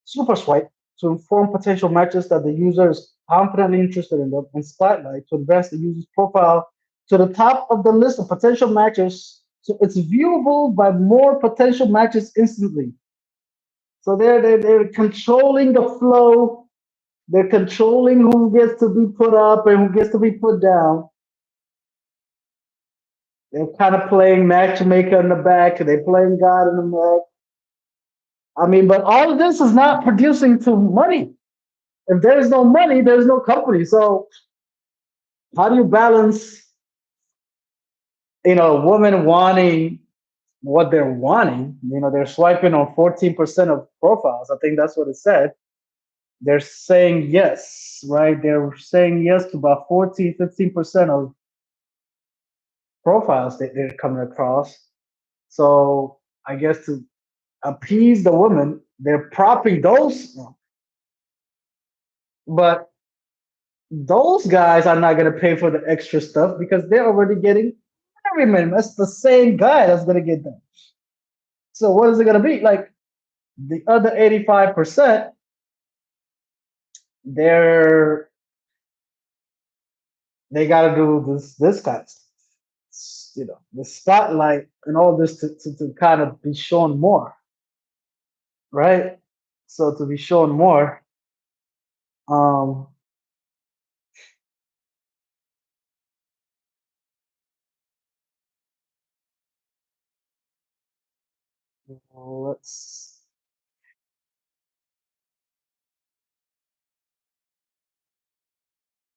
super swipe to inform potential matches that the user is confidently interested in them, and spotlight to advance the user's profile to the top of the list of potential matches so it's viewable by more potential matches instantly. So they're controlling the flow, they're controlling who gets to be put up and who gets to be put down. They're kind of playing matchmaker in the back, they're playing God in the back. I mean, but all of this is not producing to money. If there's no money, there's no company. So how do you balance, a woman wanting what they're wanting? They're swiping on 14% of profiles. I think that's what it said. They're saying yes, right? They're saying yes to about 14, 15% of profiles that they're coming across. So I guess to appease the woman, they're propping those, but those guys are not going to pay for the extra stuff because they're already getting every minimum. That's the same guy that's going to get them. So what is it going to be? Like the other 85%, they're they got to do this kind of stuff. The spotlight and all this to kind of be shown more, right? So to be shown more, um, let's.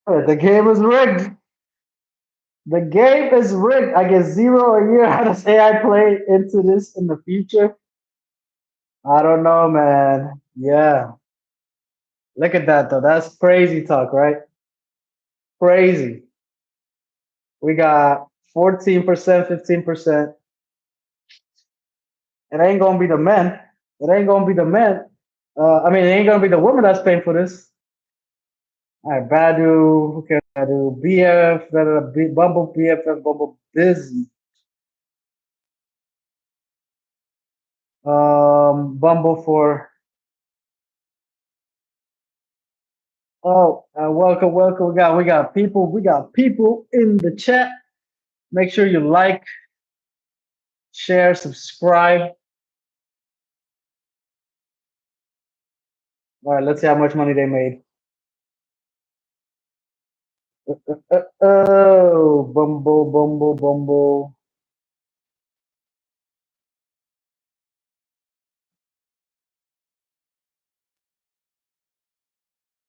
The game is rigged. The game is rigged. I get zero a year. How does AI play into this in the future? I don't know, man. Yeah. Look at that, though. That's crazy talk, right? Crazy. We got 14%, 15%. It ain't going to be the men. It ain't going to be the men. I mean, it ain't going to be the woman that's paying for this. All right, Badu, okay, Badu, BF, Bumble, BFF, Bumble, Biz, Bumble for. Oh, welcome, welcome. We got people in the chat. Make sure you like, share, subscribe. All right, let's see how much money they made. Oh, Bumble, Bumble, Bumble.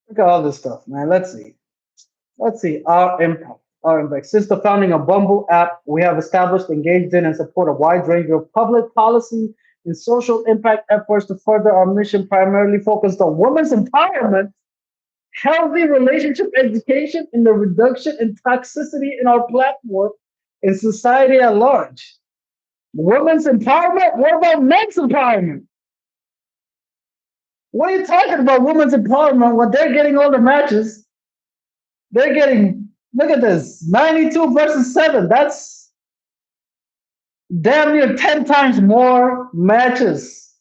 Look at all this stuff, man. Let's see. Let's see. Our impact. Our impact. Since the founding of Bumble app, we have established, engaged in, and support a wide range of public policy and social impact efforts to further our mission, primarily focused on women's empowerment, healthy relationship education, and the reduction in toxicity in our platform and society at large. Women's empowerment? What about men's empowerment? What are you talking about, women's empowerment, when they're getting all the matches? They're getting, look at this, 92 versus 7. That's damn near 10 times more matches.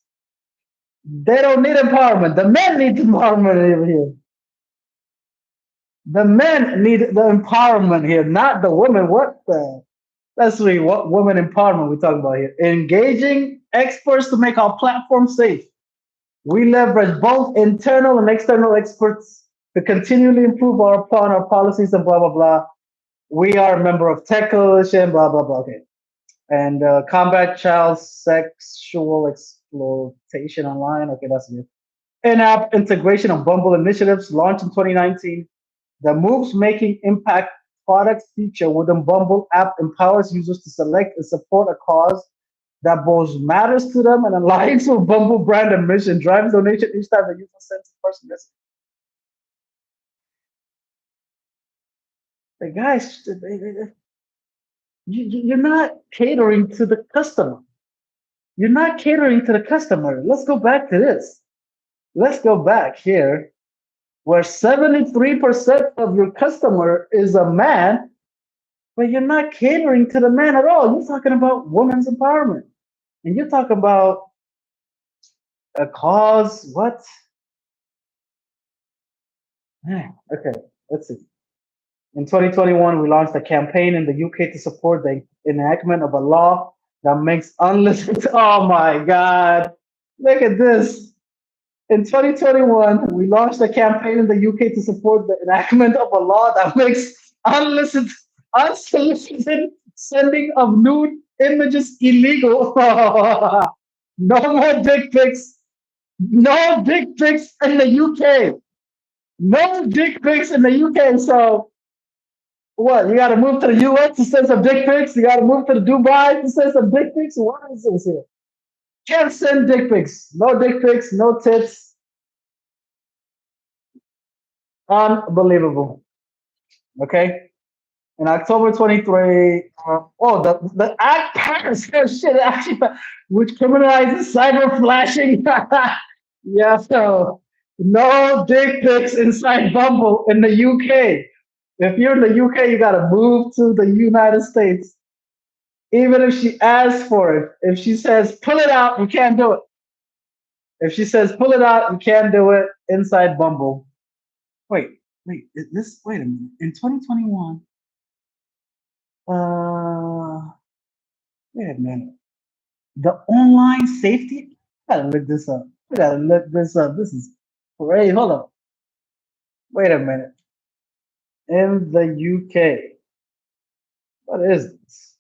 They don't need empowerment. The men need empowerment over here. The men need the empowerment here, not the women. What the? Let's see what women empowerment we talking about here. Engaging experts to make our platform safe. We leverage both internal and external experts to continually improve upon our policies and blah blah blah. We are a member of Tech Coalition, blah blah blah. Okay, and combat child sexual exploitation online. Okay, that's good. In-app integration of Bumble initiatives launched in 2019. The moves making impact product feature within Bumble app empowers users to select and support a cause that both matters to them and aligns with Bumble brand and mission, drives donation each time the user sends a person message. The guys, you're not catering to the customer. You're not catering to the customer. Let's go back to this. Let's go back here where 73% of your customer is a man, but you're not catering to the man at all. You're talking about women's empowerment. And you're talking about a cause. What? Okay, let's see. In 2021, we launched a campaign in the UK to support the enactment of a law that makes unlisted. Oh my God. Look at this. In 2021, we launched a campaign in the UK to support the enactment of a law that makes unsolicited, unsolicited sending of nude images illegal. No more dick pics. No dick pics in the UK. No dick pics in the UK. So what? You got to move to the US to send some dick pics. You got to move to the Dubai to send some dick pics. What is this here? Can't send dick pics. No dick pics. No tits. Unbelievable. Okay. In October 23, the act passed, oh shit, actually, which criminalizes cyber flashing. Yeah, so no dick pics inside Bumble in the UK. If you're in the UK, you gotta move to the United States. Even if she asks for it, if she says pull it out, you can't do it. If she says pull it out, you can't do it inside Bumble. Wait, wait a minute. In 2021, uh, wait a minute. The online safety. I gotta look this up. I gotta look this up. This is crazy. Hold on. Wait a minute. In the UK, what is this?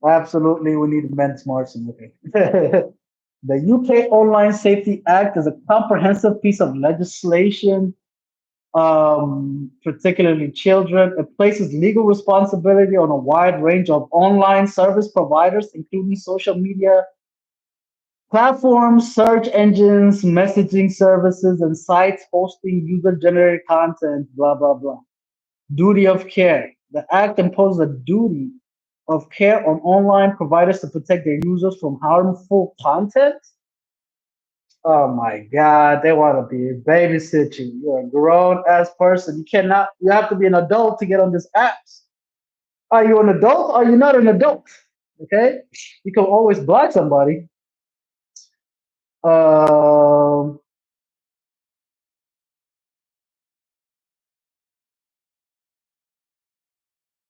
Absolutely, we need men's marching. Okay. The UK Online Safety Act is a comprehensive piece of legislation, particularly children. It places legal responsibility on a wide range of online service providers, including social media platforms, search engines, messaging services, and sites hosting user generated content, blah, blah, blah. Duty of care. The Act imposes a duty of care on online providers to protect their users from harmful content. Oh my God, they want to be babysit you. You're a grown ass person. You cannot, you have to be an adult to get on this app. Are you an adult? Or are you not an adult? Okay? You can always block somebody. Um,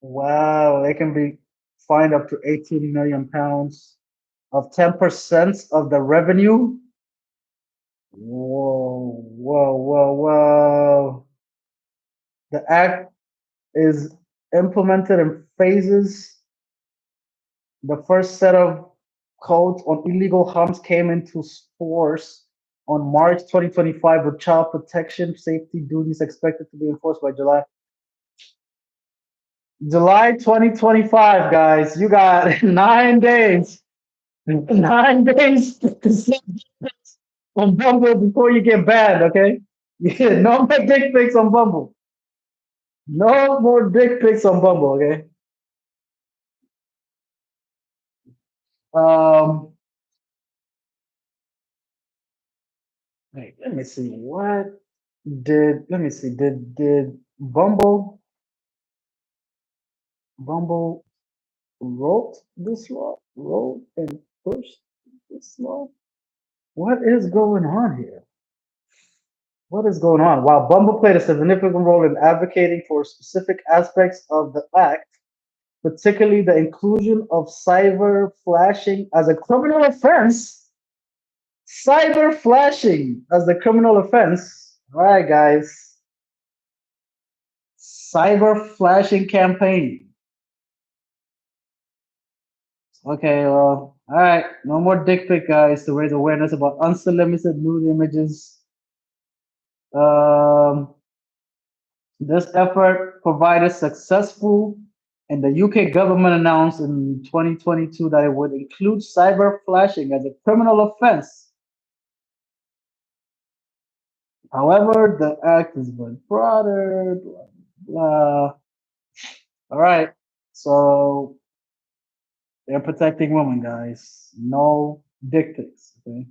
Wow, they can be fined up to 18 million pounds of 10% of the revenue. Whoa, whoa, whoa, whoa. The act is implemented in phases. The first set of codes on illegal harms came into force on March 2025, with child protection safety duties expected to be enforced by July 2025, guys. You got 9 days. 9 days to send pics on Bumble before you get banned, okay? Yeah, no more dick pics on Bumble. No more dick pics on Bumble, okay? Um, wait, let me see. Let me see. Did Bumble wrote this law? Wrote and pushed this law? What is going on here? What is going on? While Bumble played a significant role in advocating for specific aspects of the act, particularly the inclusion of cyber flashing as a criminal offense. Cyber flashing as the criminal offense. All right, guys. Cyber flashing campaign. Okay, well, all right. No more dick pic, guys, to raise awareness about unsolicited nude images. Um, this effort provided successful, and the UK government announced in 2022 that it would include cyber flashing as a criminal offense. However, the act has been broader, blah, blah. All right, so they're protecting women, guys. No dick pics. Okay.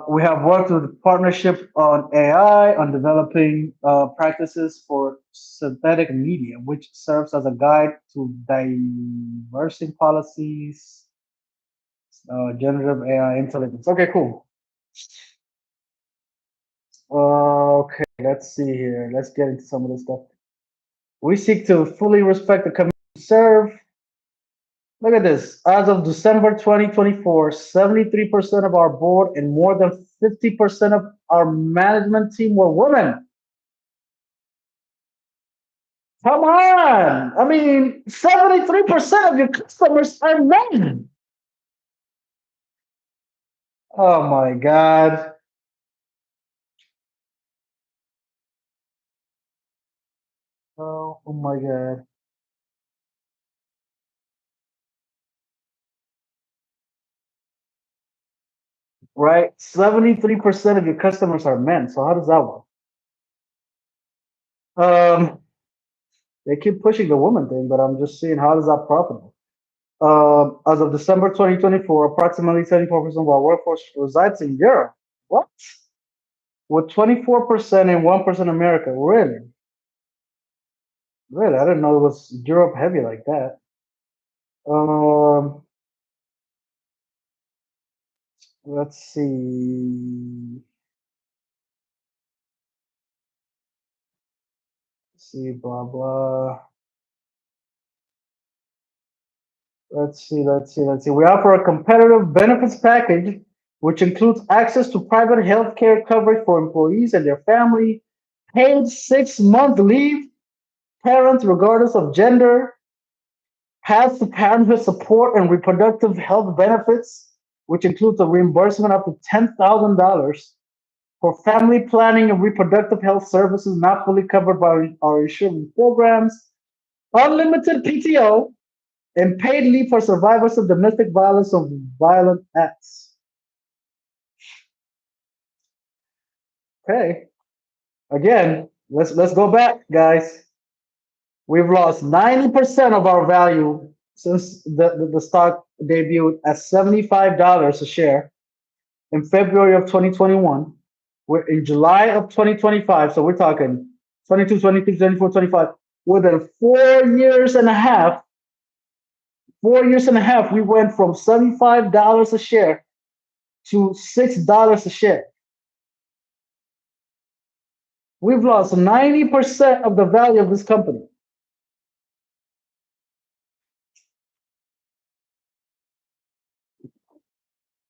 We have worked with partnership on AI on developing practices for synthetic media, which serves as a guide to diversing policies, generative AI intelligence. Okay, cool. Okay, let's see here. Let's get into some of this stuff. We seek to fully respect the community we serve. Look at this. As of December 2024, 73% of our board and more than 50% of our management team were women. Come on. I mean, 73% of your customers are men. Oh my God. Oh my God. Right? 73% of your customers are men. So how does that work? Um, they keep pushing the woman thing, but I'm just seeing how is that profitable? As of December 2024, approximately 74% of our workforce resides in Europe. What? With 24% and 1% America. Really? Really? I didn't know it was Europe heavy like that. Um, let's see. See, blah, blah. Let's see. We offer a competitive benefits package, which includes access to private health care coverage for employees and their family, paid 6-month leave, parents regardless of gender, path to parenthood support and reproductive health benefits, which includes a reimbursement up to $10,000 for family planning and reproductive health services not fully covered by our insurance programs, unlimited PTO, and paid leave for survivors of domestic violence or violent acts. Okay, again, let's go back, guys. We've lost 90% of our value since the stock debuted at $75 a share in February of 2021. We're in July of 2025, so we're talking 22, 23, 24, 25. Within 4 years and a half, 4 years and a half, we went from $75 a share to $6 a share. We've lost 90% of the value of this company.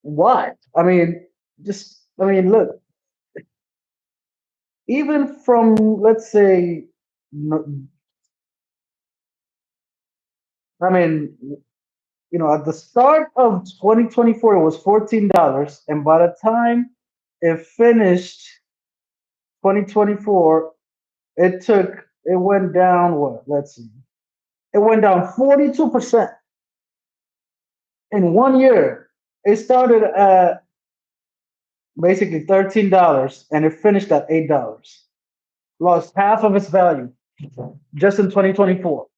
Why? I mean, look, even from, let's say, I mean, at the start of 2024, it was $14, and by the time it finished 2024, it went down what? Let's see, it went down 42% in 1 year. It started at basically $13 and it finished at $8. Lost half of its value just in 2024.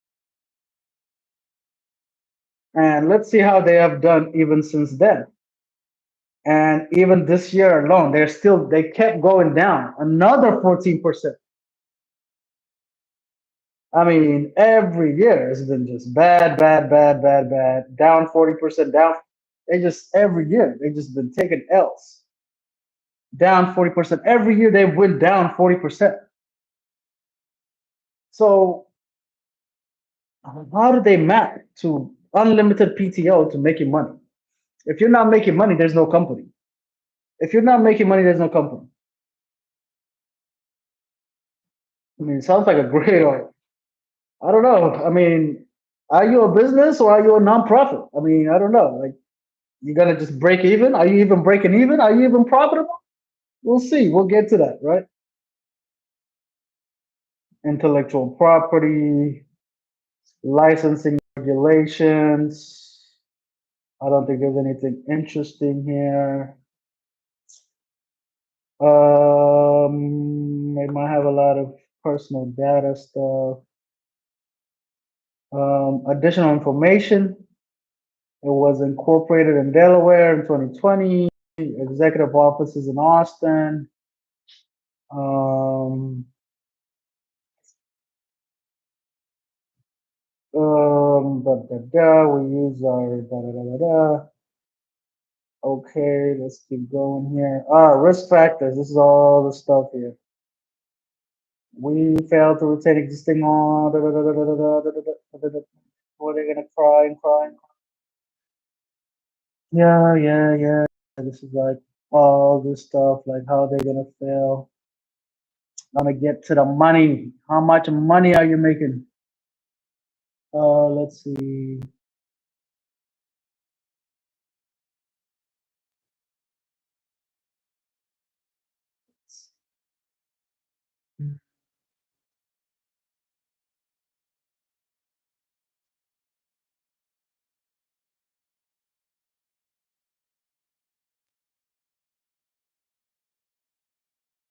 And let's see how they have done even since then. And even this year alone, they kept going down another 14%. I mean, every year has been just bad, bad, bad, bad, bad, down 40%, down. They just every year they just been taking L's. down 40%. Every year they went down 40%. So how do they map to unlimited PTO to making money? If you're not making money, there's no company. If you're not making money, there's no company. I mean, it sounds like a great, I don't know. I mean, are you a business or are you a nonprofit? I mean, I don't know. Like, you gonna just break even? Are you even breaking even? Are you even profitable? We'll see. We'll get to that, right? Intellectual property, licensing regulations. I don't think there's anything interesting here. They might have a lot of personal data stuff. Additional information. It was incorporated in Delaware in 2020. Executive offices in Austin. Um, we use our da da da da da. Okay, let's keep going here. Risk factors. This is all the stuff here. We failed to retain existing on. Da, da, da, da, da, da, da, da, da, da, da. Or they're gonna cry and cry and cry. Yeah, yeah, yeah. This is like all this stuff, like how they're gonna fail. I'm gonna get to the money. How much money are you making? Let's see.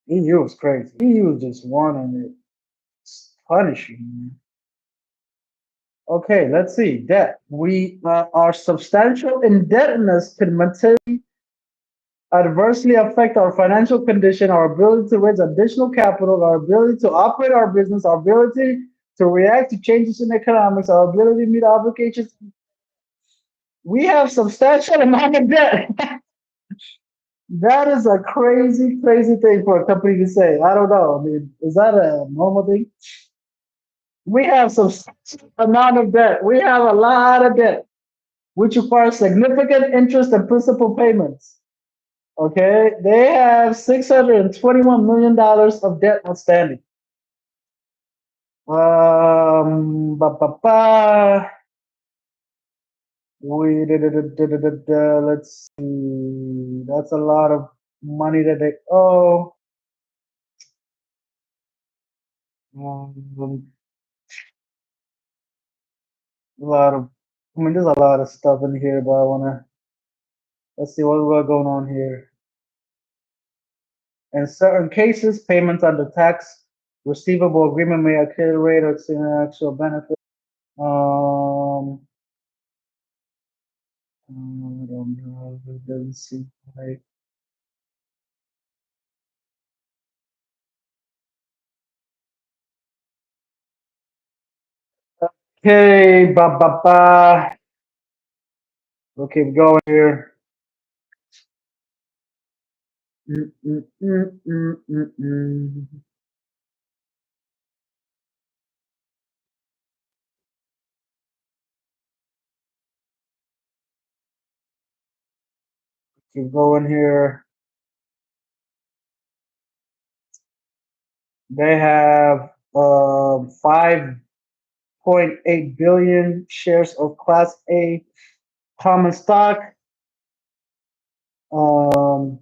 EU was crazy. EU just wanting it punishing. Okay, let's see. Debt. We Our substantial indebtedness can materially adversely affect our financial condition, our ability to raise additional capital, our ability to operate our business, our ability to react to changes in economics, our ability to meet obligations. We have substantial amount of debt. That is a crazy, crazy thing for a company to say. I don't know. I mean, is that a normal thing? We have substantial amount of debt. We have a lot of debt, which requires significant interest and principal payments. Okay, they have $621 million of debt outstanding. Ba, ba, ba. Let's see. That's a lot of money that they owe. Um, a lot of, I mean, there's a lot of stuff in here, but I wanna let's see what we got going on here. In certain cases, payments under tax receivable agreement may accelerate or exceed actual benefit. I don't know. It doesn't seem like. Okay, ba ba ba. We'll keep going here. Mm, mm, mm, mm, mm, mm. Keep going here. They have 5.8 billion shares of Class A common stock. Um,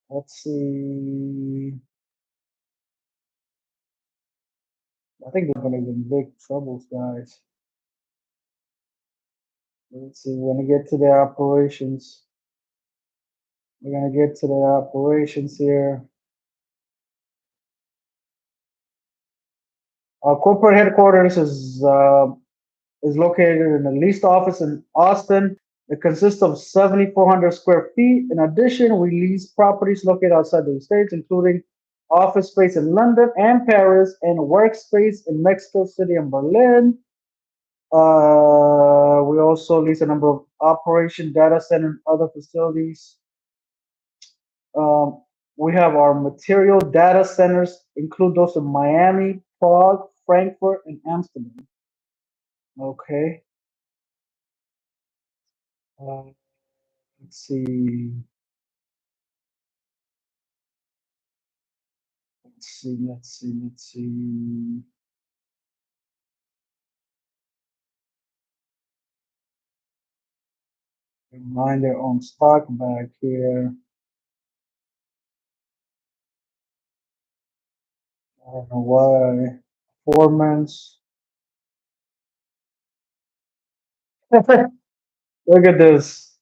let's see. I think they're gonna be in big troubles, guys. Let's see. We're gonna get to their operations. We're gonna get to their operations here. Our corporate headquarters is located in the leased office in Austin. It consists of 7,400 square feet. In addition, we lease properties located outside the states, including office space in London and Paris, and workspace in Mexico City and Berlin. We also lease a number of operation data center and other facilities. Um, we have our material data centers, include those in Miami, Prague, Frankfurt, and Amsterdam. Okay. Uh, let's see. Let's see. Remind their own stock back here. I don't know why. Performance. Look at this.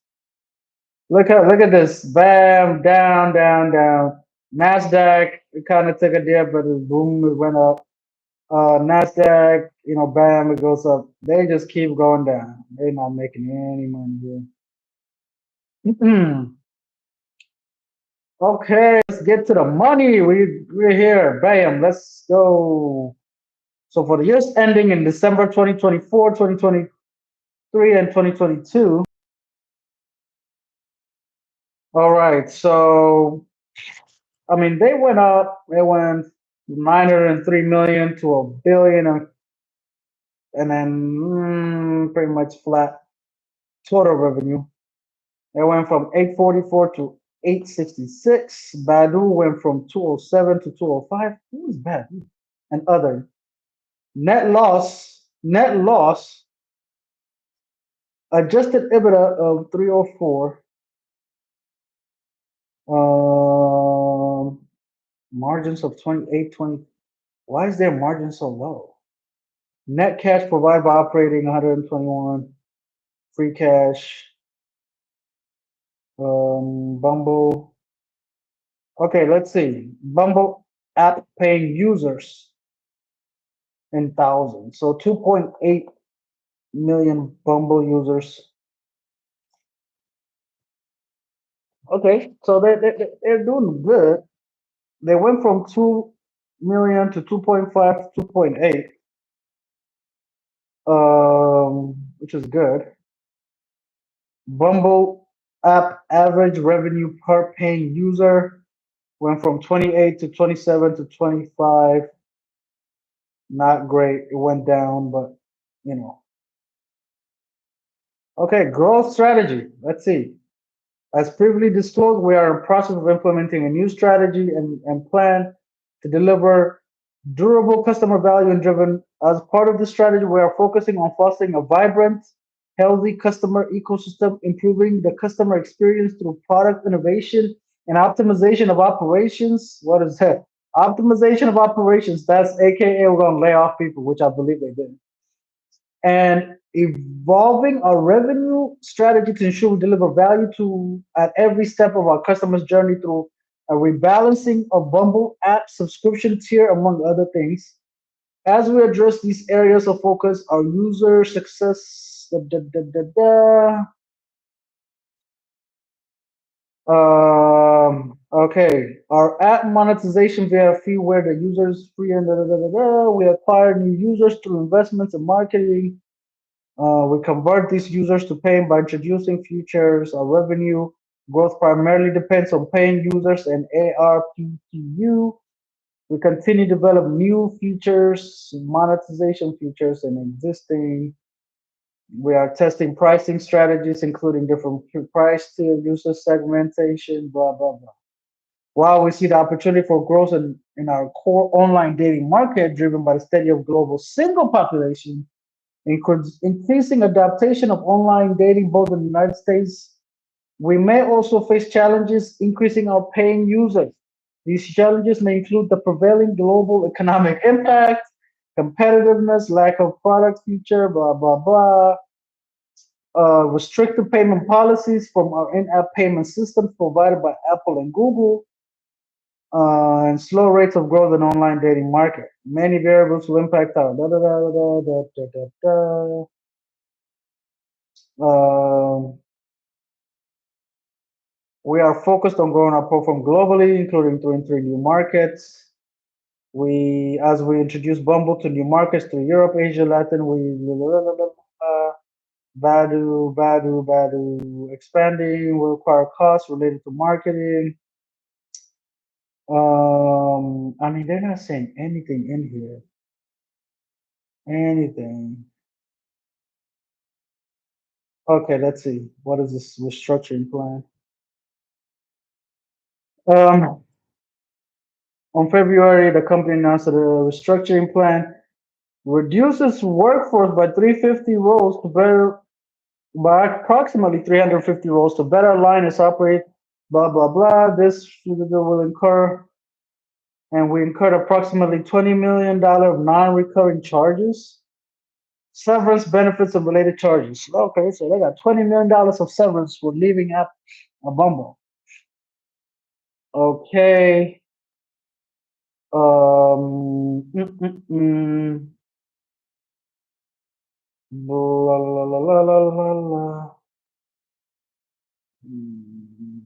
Look at this. Bam, down, down, down. Nasdaq, it kind of took a dip, but it boom, it went up. Nasdaq, bam, it goes up. They just keep going down. They're not making any money here. Okay, let's get to the money. We're here. Bam, let's go. So for the years ending in December 2024, 2023, and 2022. All right, so I mean, they went up. They went 903 million to a billion, and then pretty much flat total revenue. It went from 844 to 866. Badu went from 207 to 205. Who is Badu? And other net loss, adjusted EBITDA of 304. Um, margins of 28, 20. Why is their margin so low? Net cash provided by operating 121. Free cash. Bumble. Okay, let's see. Bumble app paying users in thousands. So 2.8 million Bumble users. Okay, so they're doing good. They went from 2 million to 2.5 to 2.8, which is good. Bumble app average revenue per paying user went from 28 to 27 to 25. Not great. It went down, but you know. Okay, growth strategy. Let's see. As previously disclosed, we are in the process of implementing a new strategy and plan to deliver durable customer value and driven. As part of this strategy, we are focusing on fostering a vibrant, healthy customer ecosystem, improving the customer experience through product innovation and optimization of operations. What is that? Optimization of operations. That's AKA we're going to lay off people, which I believe they did, and evolving our revenue strategy to ensure we deliver value to at every step of our customers' journey through a rebalancing of Bumble app subscription tier, among other things. As we address these areas of focus, our user success. Okay, our app monetization via fee where the users free and we acquire new users through investments in marketing. We convert these users to paying by introducing features. Our revenue growth primarily depends on paying users and ARPPU. We continue to develop new features, monetization features, and existing. We are testing pricing strategies, including different price tier, user segmentation, blah, blah, blah. While we see the opportunity for growth in our core online dating market, driven by the study of global single population, increasing adaptation of online dating both in the United States. We may also face challenges increasing our paying users. These challenges may include the prevailing global economic impact, competitiveness, lack of product feature, blah, blah, blah, restricted payment policies from our in app payment systems provided by Apple and Google, and slow rates of growth in online dating market. Many variables will impact our da da da da da da da da. Um, we are focused on growing our platform globally, including through entering new markets. As we introduce Bumble to new markets to Europe, Asia, Latin, Badu, expanding will require costs related to marketing. I mean, they're not saying anything in here. Anything. Okay, let's see. What is this restructuring plan? Um, on February, the company announced that a restructuring plan reduces workforce by 350 roles to better by approximately 350 roles to better align its operate. Blah blah blah. This will incur, and we incurred approximately $20 million of non-recurring charges, severance benefits, and related charges. Okay, so they got $20 million of severance for leaving at a Bumble. Okay. Um. mm, mm, mm. Blah, la, la, la, la, la, la. Mm,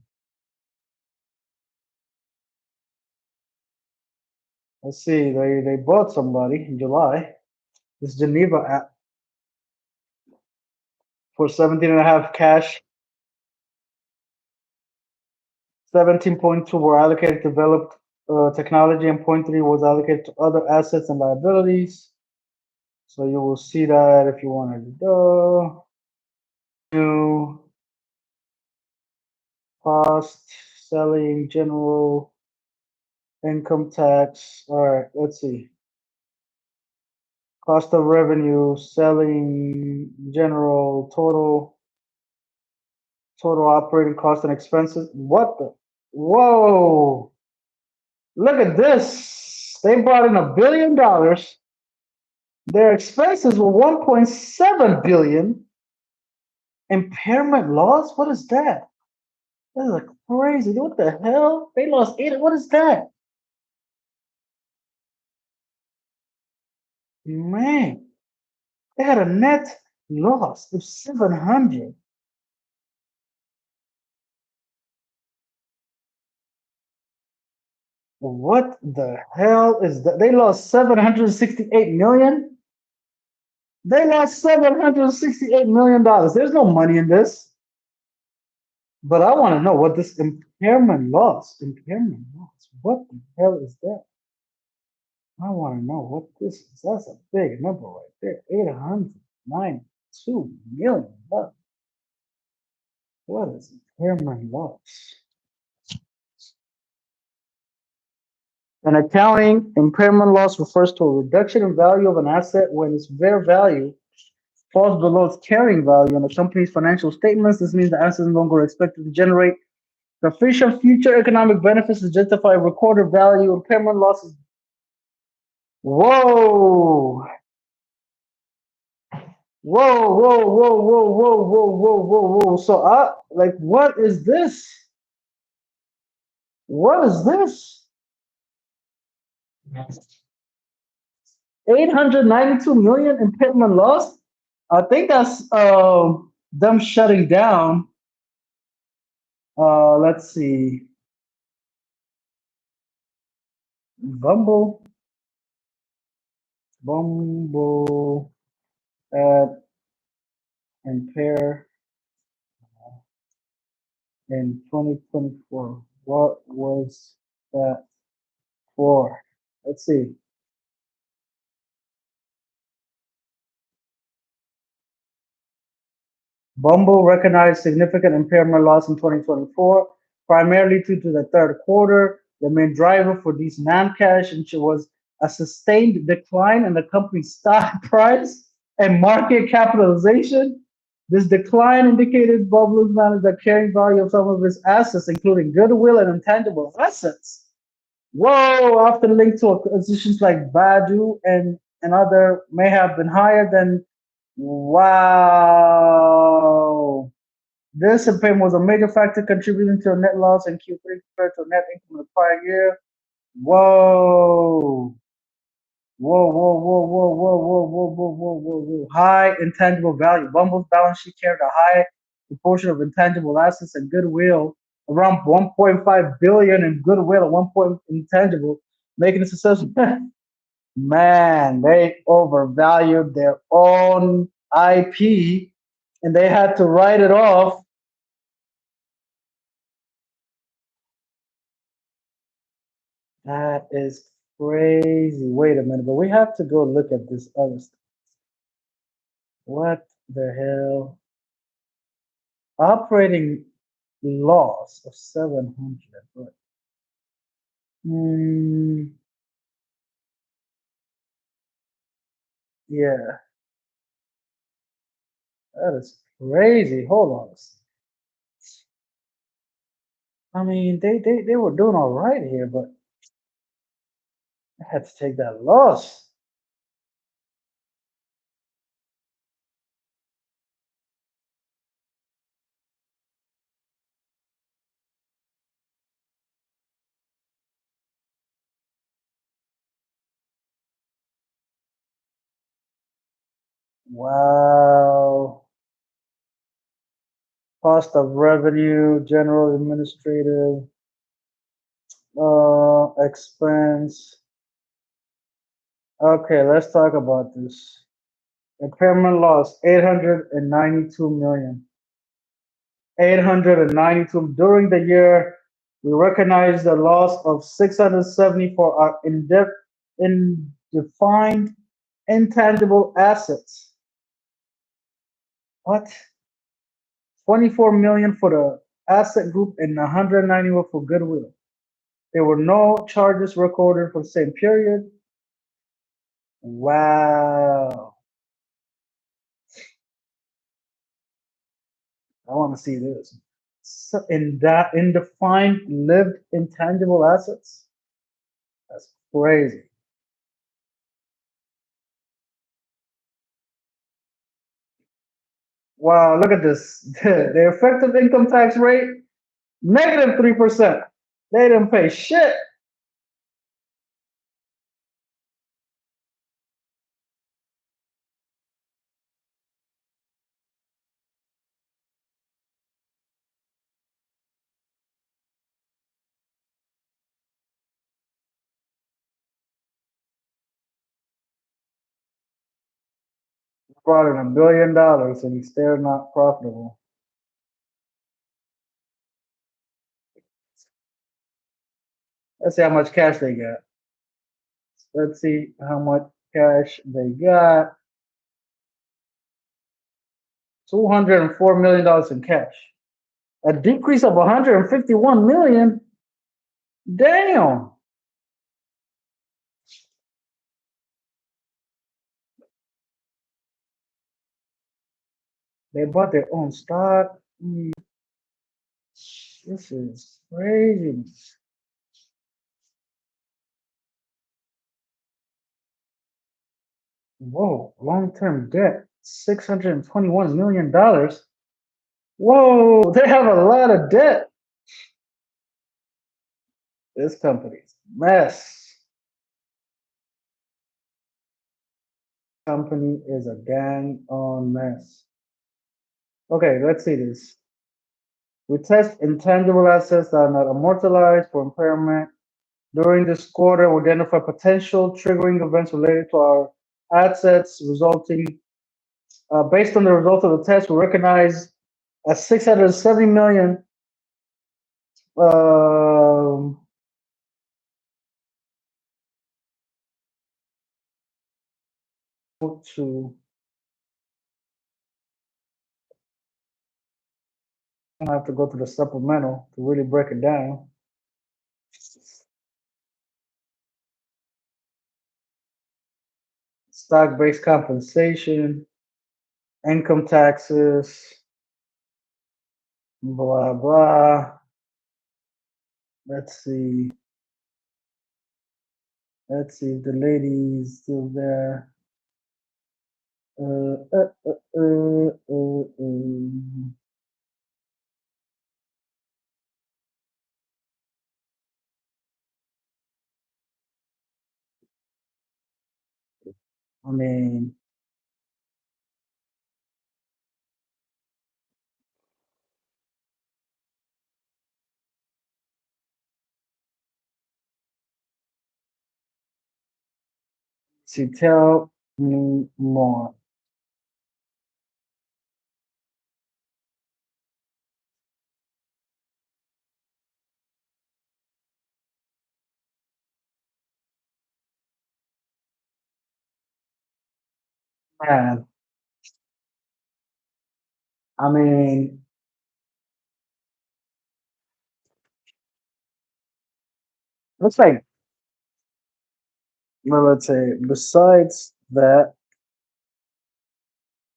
Let's see. They bought somebody in July. This Geneva app for 17 and a half cash. 17.2 were allocated to developed technology, and point 0.3 was allocated to other assets and liabilities. So you will see that if you wanted to go. New cost, selling, general, income tax. All right, let's see. Cost of revenue, selling, general, total operating cost and expenses. What the? Whoa! Look at this. They brought in $1 billion. Their expenses were 1.7 billion. Impairment loss? What is that? That is like crazy. What the hell? They lost eight. What is that? Man, they had a net loss of 700. What the hell is that? They lost 768 million. They lost $768 million. There's no money in this. But I want to know what this impairment loss. Impairment loss. What the hell is that? I want to know what this is. That's a big number right there. 892 million. What is impairment loss? An accounting impairment loss refers to a reduction in value of an asset when its fair value falls below its carrying value in a company's financial statements. This means the asset is no longer expected to generate sufficient future economic benefits to justify recorded value. Impairment losses. Whoa! Whoa, whoa, whoa, whoa, whoa, whoa, whoa, whoa, whoa. So like what is this? What is this? 892 million impairment loss? I think that's them shutting down. Let's see. Bumble. Bumble at impair in 2024. What was that for? Let's see. Bumble recognized significant impairment loss in 2024, primarily due to the third quarter. The main driver for these non-cash was a sustained decline in the company's stock price and market capitalization. This decline indicated Bumble's managed the carrying value of some of its assets, including goodwill and intangible assets. Whoa, often linked to acquisitions like Badu and other may have been higher than wow. This impairment was a major factor contributing to a net loss in Q3 compared to a net income in the prior year. Whoa. Whoa, whoa, whoa, whoa, whoa, whoa, whoa, whoa, whoa, whoa, whoa. High intangible value. Bumble's balance sheet carried a high proportion of intangible assets and goodwill, around 1.5 billion in goodwill and 1 point intangible. making a success. Man, they overvalued their own IP and they had to write it off. That is crazy. Wait a minute, but we have to go look at this other stuff. What the hell? Operating loss of 700. But, mm, yeah, that is crazy. Hold on. I mean, they were doing all right here, but I had to take that loss. Wow. Cost of revenue, general administrative, expense. Okay, let's talk about this. Impairment loss, 892 million. 892 during the year. We recognize the loss of 670 for our indefined intangible assets. What? 24 million for the asset group and 191 for goodwill. There were no charges recorded for the same period. Wow. I want to see this. So in that indefined lived intangible assets? That's crazy. Wow, look at this. The effective income tax rate, negative 3%. They didn't pay shit. Brought in $1 billion and still not profitable. Let's see how much cash they got. Let's see how much cash they got. $204 million in cash. A decrease of 151 million. Damn. They bought their own stock. This is crazy. Whoa, long-term debt, $621 million. Whoa, they have a lot of debt. This company's mess. Company is a dang on mess. Okay, let's see this. We test intangible assets that are not amortized for impairment. During this quarter, we identify potential triggering events related to our assets resulting. Based on the results of the test, we recognize a 670 million um, to. I have to go to the supplemental to really break it down. Stock-based compensation, income taxes, blah blah. Let's see. Let's see if the lady's still there. Uh, uh, uh, uh, uh, uh. I mean, To tell me more, man. I mean, looks like, well, let's say, besides that,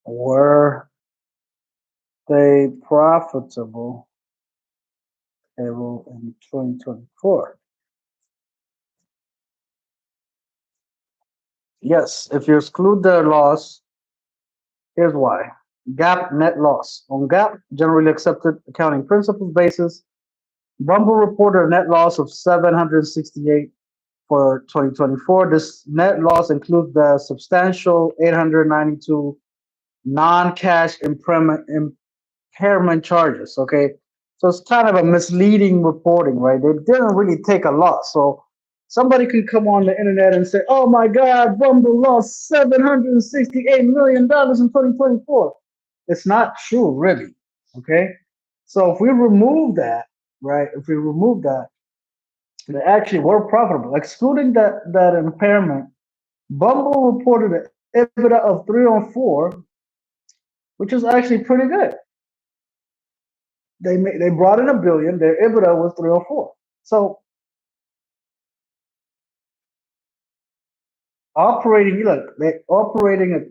were they profitable able in 2024? Yes, if you exclude their loss, here's why. GAAP net loss. On GAAP, generally accepted accounting principles basis, Bumble reported a net loss of 768 for 2024. This net loss includes the substantial 892 non-cash impairment charges. Okay, so it's kind of a misleading reporting, right? They didn't really take a loss. So somebody can come on the internet and say, "Oh my God, Bumble lost $768 million in 2024." It's not true, really. Okay, so if we remove that, right? If we remove that, they actually were profitable, excluding that impairment. Bumble reported an EBITDA of 304, which is actually pretty good. They brought in a billion. Their EBITDA was 304. So operating, look, they operating at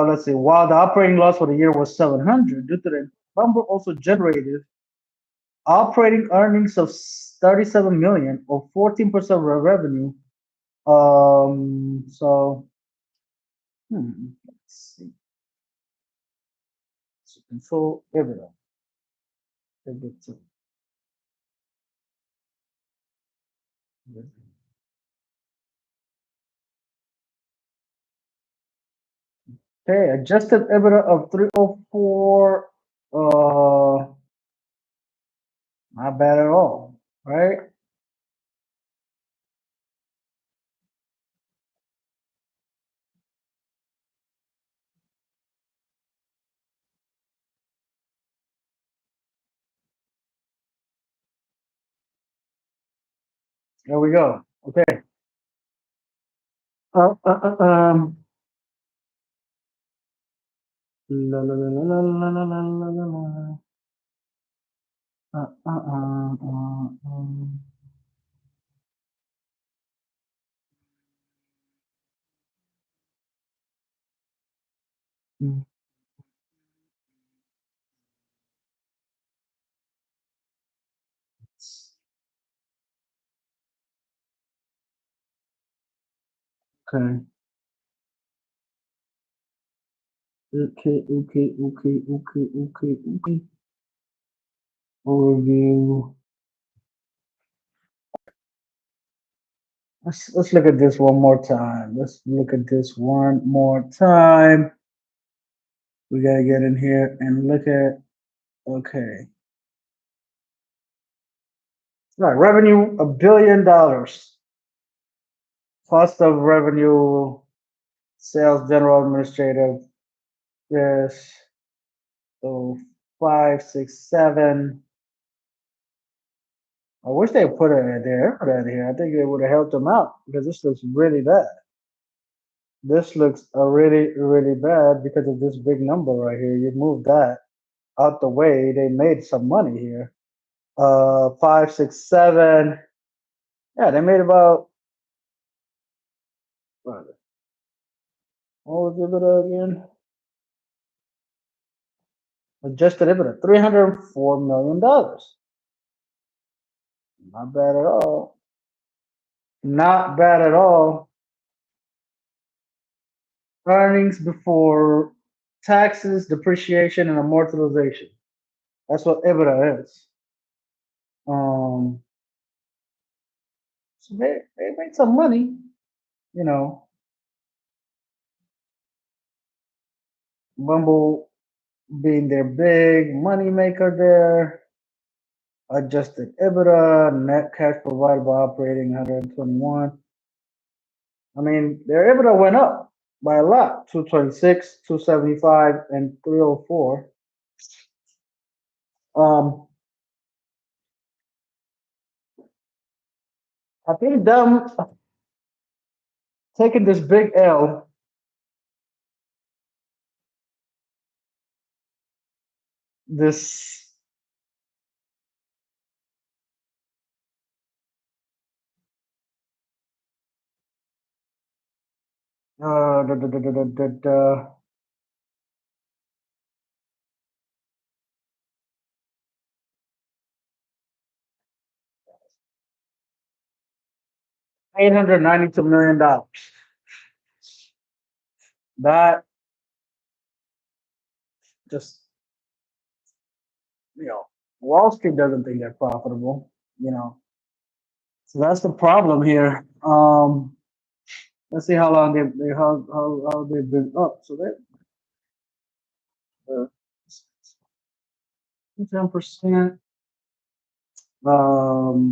let's see, while the operating loss for the year was 700, due to the Bumble also generated operating earnings of 37 million or 14% of their revenue. So let's see, so control EBITDA. EBITDA. Okay, adjusted EBITDA of 304. Not bad at all, right? There we go. Okay. Uh, uh, uh, um. La, la, la, la, la, la, la, la, la, la. Mm, okay. Okay. Okay. Okay. Okay. Okay. Okay. Overview. Let's look at this one more time. Let's look at this one more time. We gotta get in here and look at. Okay. Right. Revenue $1 billion. Cost of revenue, sales, general, administrative. Yes. So five, six, seven. I wish they put it there, put it here. I think it would have helped them out because this looks really bad. This looks really, really bad because of this big number right here. You move that out the way, they made some money here. Five, six, seven. Yeah, they made about what was EBITDA again? Adjusted EBITDA, $304 million. Not bad at all. Not bad at all. Earnings before taxes, depreciation, and amortization. That's what EBITDA is. Um, so they made some money, you know. Bumble being their big money maker there. Adjusted EBITDA, net cash provided by operating 121. I mean, their EBITDA went up by a lot: 226, 275, and 304. Um, I think them taking this big L, this the 892 million dollars. That just, you know, Wall Street doesn't think they're profitable. You know, so that's the problem here. Let's see how long they how they've been up. So they 10%.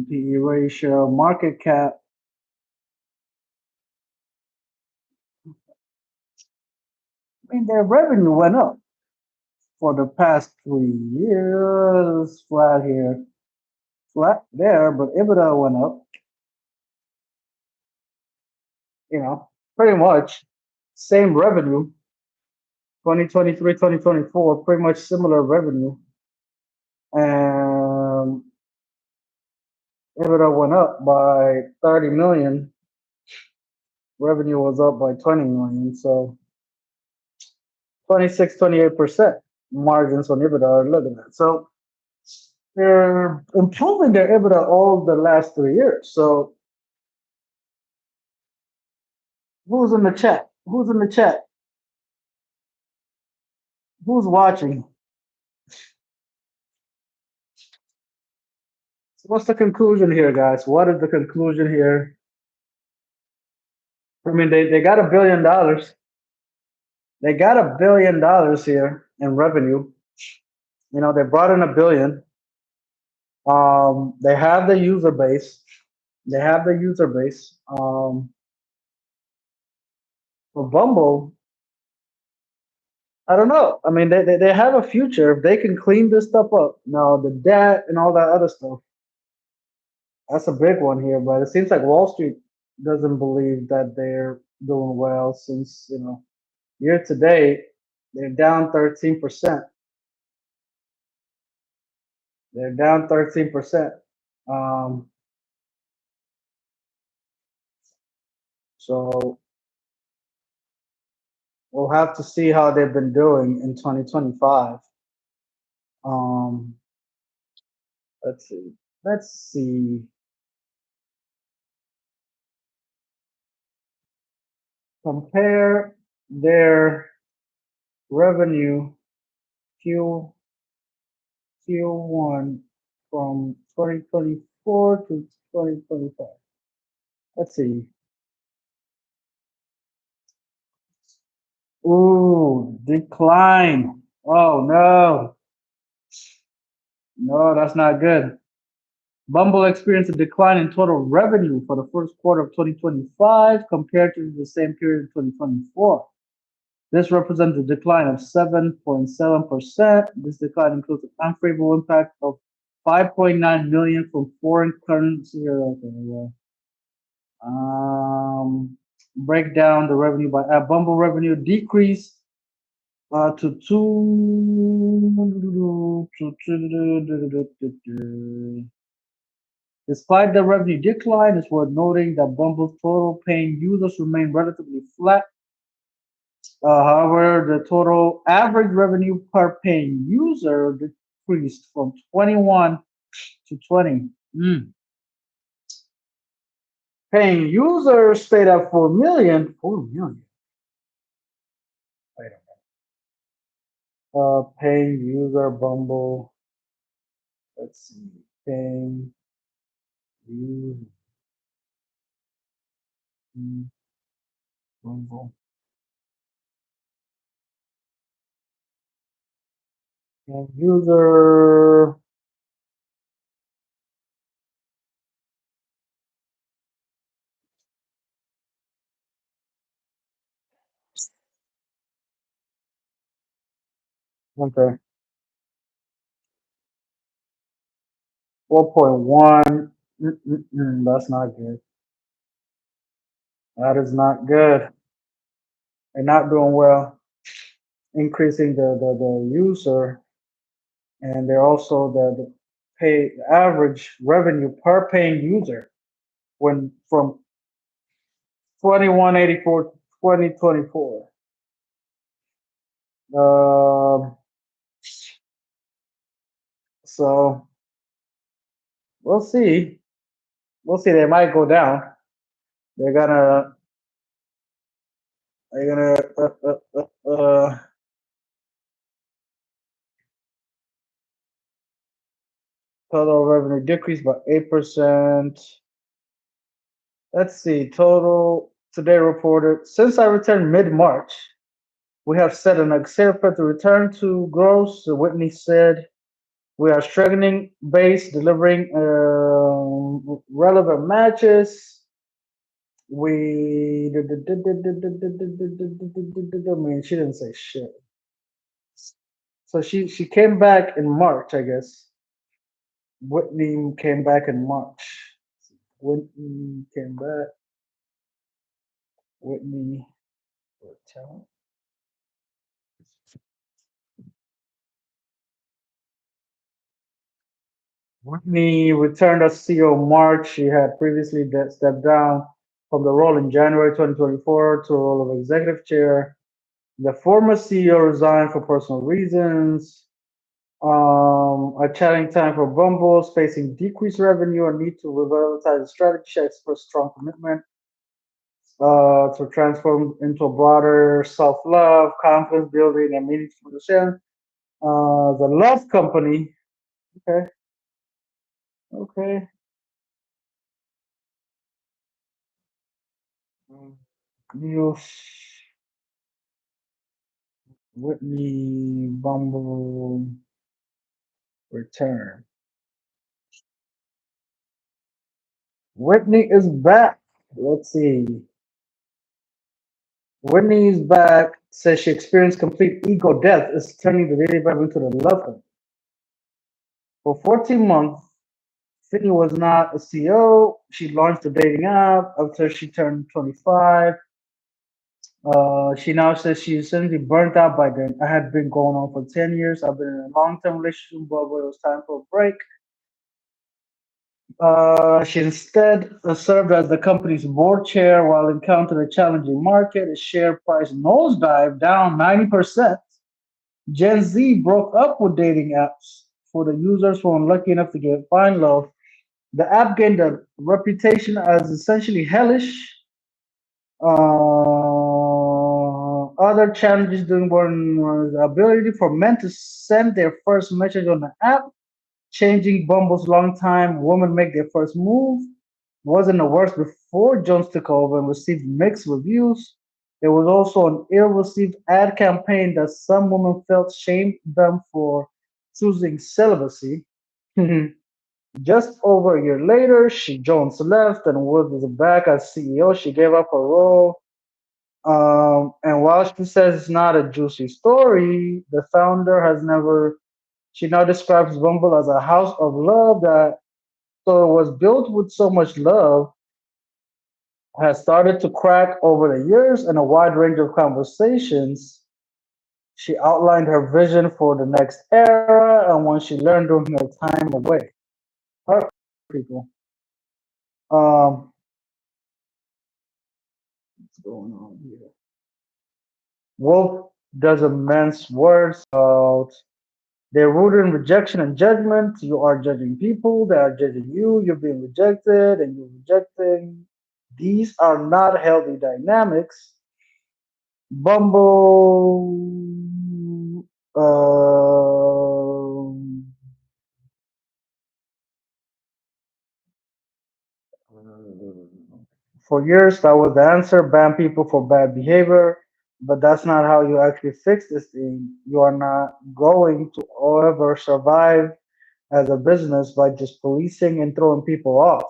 PE ratio, market cap. I mean, their revenue went up for the past 3 years. Flat here, flat there, but EBITDA went up. You know, pretty much same revenue. 2023, 2024, pretty much similar revenue, and EBITDA went up by 30 million. Revenue was up by 20 million. So 26, 28% margins on EBITDA are looking at. So they're improving their EBITDA all the last 3 years. So who's in the chat? Who's in the chat? Who's watching? So what's the conclusion here, guys? What is the conclusion here? I mean, they got $1 billion. They got $1 billion here in revenue. You know, they brought in 1 billion. They have the user base. They have the user base. For Bumble, I don't know. I mean, they have a future if they can clean this stuff up. Now, the debt and all that other stuff, that's a big one here. But it seems like Wall Street doesn't believe that they're doing well since, you know, year to date, they're down 13%. They're down 13%. Um, so we'll have to see how they've been doing in 2025. Um, let's see. Let's see. Compare their revenue Q Q1 from 2024 to 2025. Let's see. Ooh, decline. Oh no. No, that's not good. Bumble experienced a decline in total revenue for the first quarter of 2025 compared to the same period in 2024. This represents a decline of 7.7%. This decline includes an unfavorable impact of 5.9 million from foreign currency. Okay, well, break down the revenue by Bumble revenue decreased to Despite the revenue decline, it's worth noting that Bumble's total paying users remain relatively flat. However, the total average revenue per paying user decreased from 21 to 20. Paying users stayed at 4 million. 4 million. Wait a minute. Paying user Bumble. Let's see. Paying user Bumble. Paying user. Okay. 4.1. That's not good. That is not good. They're not doing well. Increasing the user, and they're also the pay average revenue per paying user when from 2184 to 2024. Um, so we'll see. We'll see. They might go down. They're gonna. They're gonna. Total revenue decreased by 8%. Let's see. Total today reported since I returned mid March. We have set an accelerated return to growth. Whitney said we are strengthening base, delivering relevant matches. We, I mean, she didn't say shit. So she came back in March, I guess. Whitney came back in March. Whitney came back. Whitney, tell Whitney returned as CEO in March. She had previously stepped down from the role in January 2024 to the role of executive chair. The former CEO resigned for personal reasons. A challenging time for Bumble, facing decreased revenue and need to revitalize the strategy. She expressed strong commitment to transform into a broader self-love, confidence building, and meaningful relationship. The Love Company. Okay, okay. News. Whitney Bumble return. Whitney is back. Let's see. Whitney is back. Says she experienced complete ego death. Is turning the dating back into the love. For 14 months, Sydney was not a CEO. She launched a dating app after she turned 25. She now says she's essentially burnt out by then. I had been going on for 10 years. I've been in a long term relationship, but when it was time for a break, she instead served as the company's board chair while encountering a challenging market. The share price nosedived down 90%. Gen Z broke up with dating apps for the users who were unlucky enough to get find love. The app gained a reputation as essentially hellish. Other challenges during one was the ability for men to send their first message on the app, changing Bumble's long time women make their first move. Wasn't the worst before Jones took over and received mixed reviews. There was also an ill-received ad campaign that some women felt shamed them for choosing celibacy. Just over a year later, she Jones left and was back as CEO. She gave up her role. And while she says it's not a juicy story, the founder has never. She now describes Bumble as a house of love that so it was built with so much love has started to crack over the years in a wide range of conversations. She outlined her vision for the next era and what she learned during her time away. Her people. Um, what's going on here? Wolf does immense words about they're rooted in rejection and judgment. You are judging people, they are judging you, you're being rejected, and you're rejecting. These are not healthy dynamics. Bumble for years that was the answer, ban people for bad behavior, but that's not how you actually fix this thing. You are not going to ever survive as a business by just policing and throwing people off.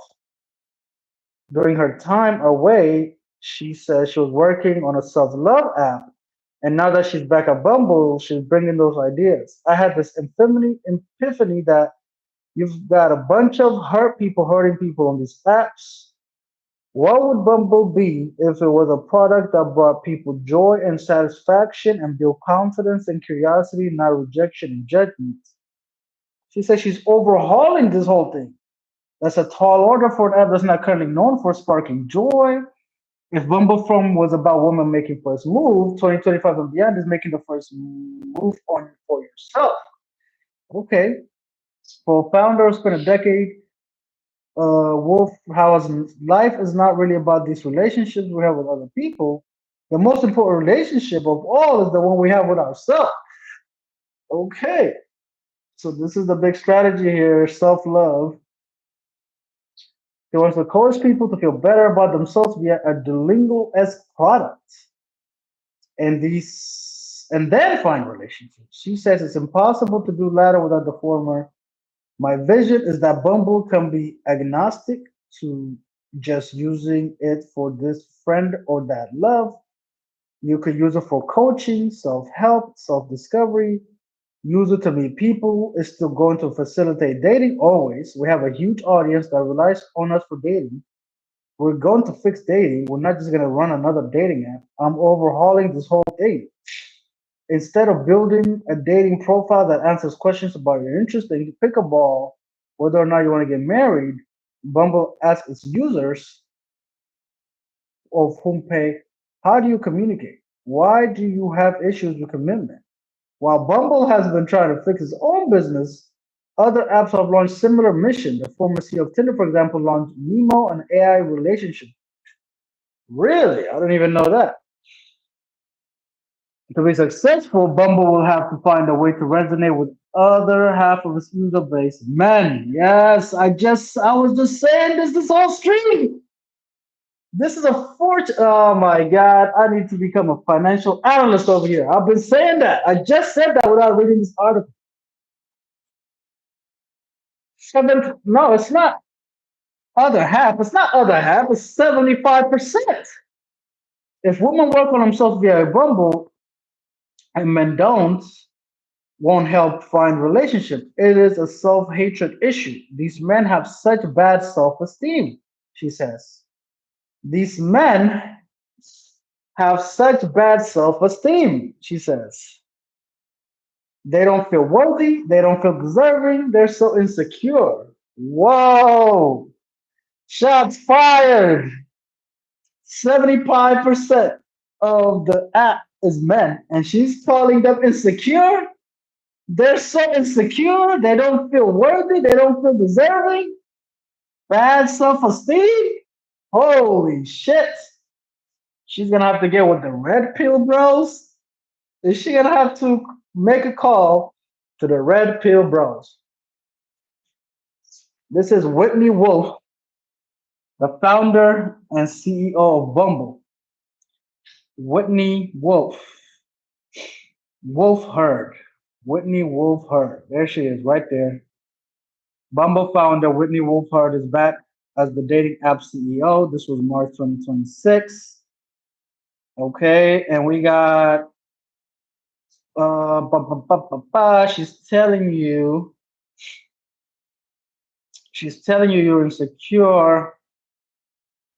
During her time away, she says she was working on a self love app And now that she's back at Bumble, she's bringing those ideas. I had this epiphany that you've got a bunch of hurt people hurting people on these apps. What would Bumble be if it was a product that brought people joy and satisfaction and built confidence and curiosity, not rejection and judgment? She says she's overhauling this whole thing. That's a tall order for an app that's not currently known for sparking joy. If Bumble From was about women making first move, 2025 and beyond is making the first move on for yourself. Okay. For founder, spent a decade. Wolf, how life is not really about these relationships we have with other people. The most important relationship of all is the one we have with ourselves. Okay. So this is the big strategy here, self-love. He wants to coach people to feel better about themselves via a Duolingo-esque product. And then find relationships. She says it's impossible to do latter without the former. My vision is that Bumble can be agnostic to just using it for this friend or that love. You could use it for coaching, self-help, self-discovery. Use it to meet people. It's still going to facilitate dating always. We have a huge audience that relies on us for dating. We're going to fix dating. We're not just going to run another dating app. I'm overhauling this whole thing. Instead of building a dating profile that answers questions about your interest and you pick a ball whether or not you want to get married, Bumble asks its users of whom pay, how do you communicate? Why do you have issues with commitment? While Bumble has been trying to fix its own business, other apps have launched similar mission. The former CEO of Tinder, for example, launched Nemo, an AI relationship. Really? I don't even know that. To be successful, Bumble will have to find a way to resonate with other half of its user base. Men, yes, I was just saying this whole stream. This is a fortune. Oh my God, I need to become a financial analyst over here. I've been saying that. I just said that without reading this article. No, it's not other half. It's not other half. It's 75%. If women work on themselves via Bumble and men don't, won't help find relationships. It is a self-hatred issue. These men have such bad self-esteem, she says. These men have such bad self-esteem, she says. They don't feel worthy, they don't feel deserving, they're so insecure. Whoa! Shots fired! 75% of the app is men, and she's calling them insecure. They're so insecure, they don't feel worthy, they don't feel deserving, bad self esteem. Holy shit. She's gonna have to get with the red pill bros. Is she gonna have to make a call to the red pill bros? This is Whitney Wolf, the founder and CEO of Bumble. Whitney Wolf. Wolf Herd. Whitney Wolf Herd. There she is, right there. Bumble founder Whitney Wolfhard is back as the dating app CEO. This was March 2026. Okay, and we got she's telling you you're insecure.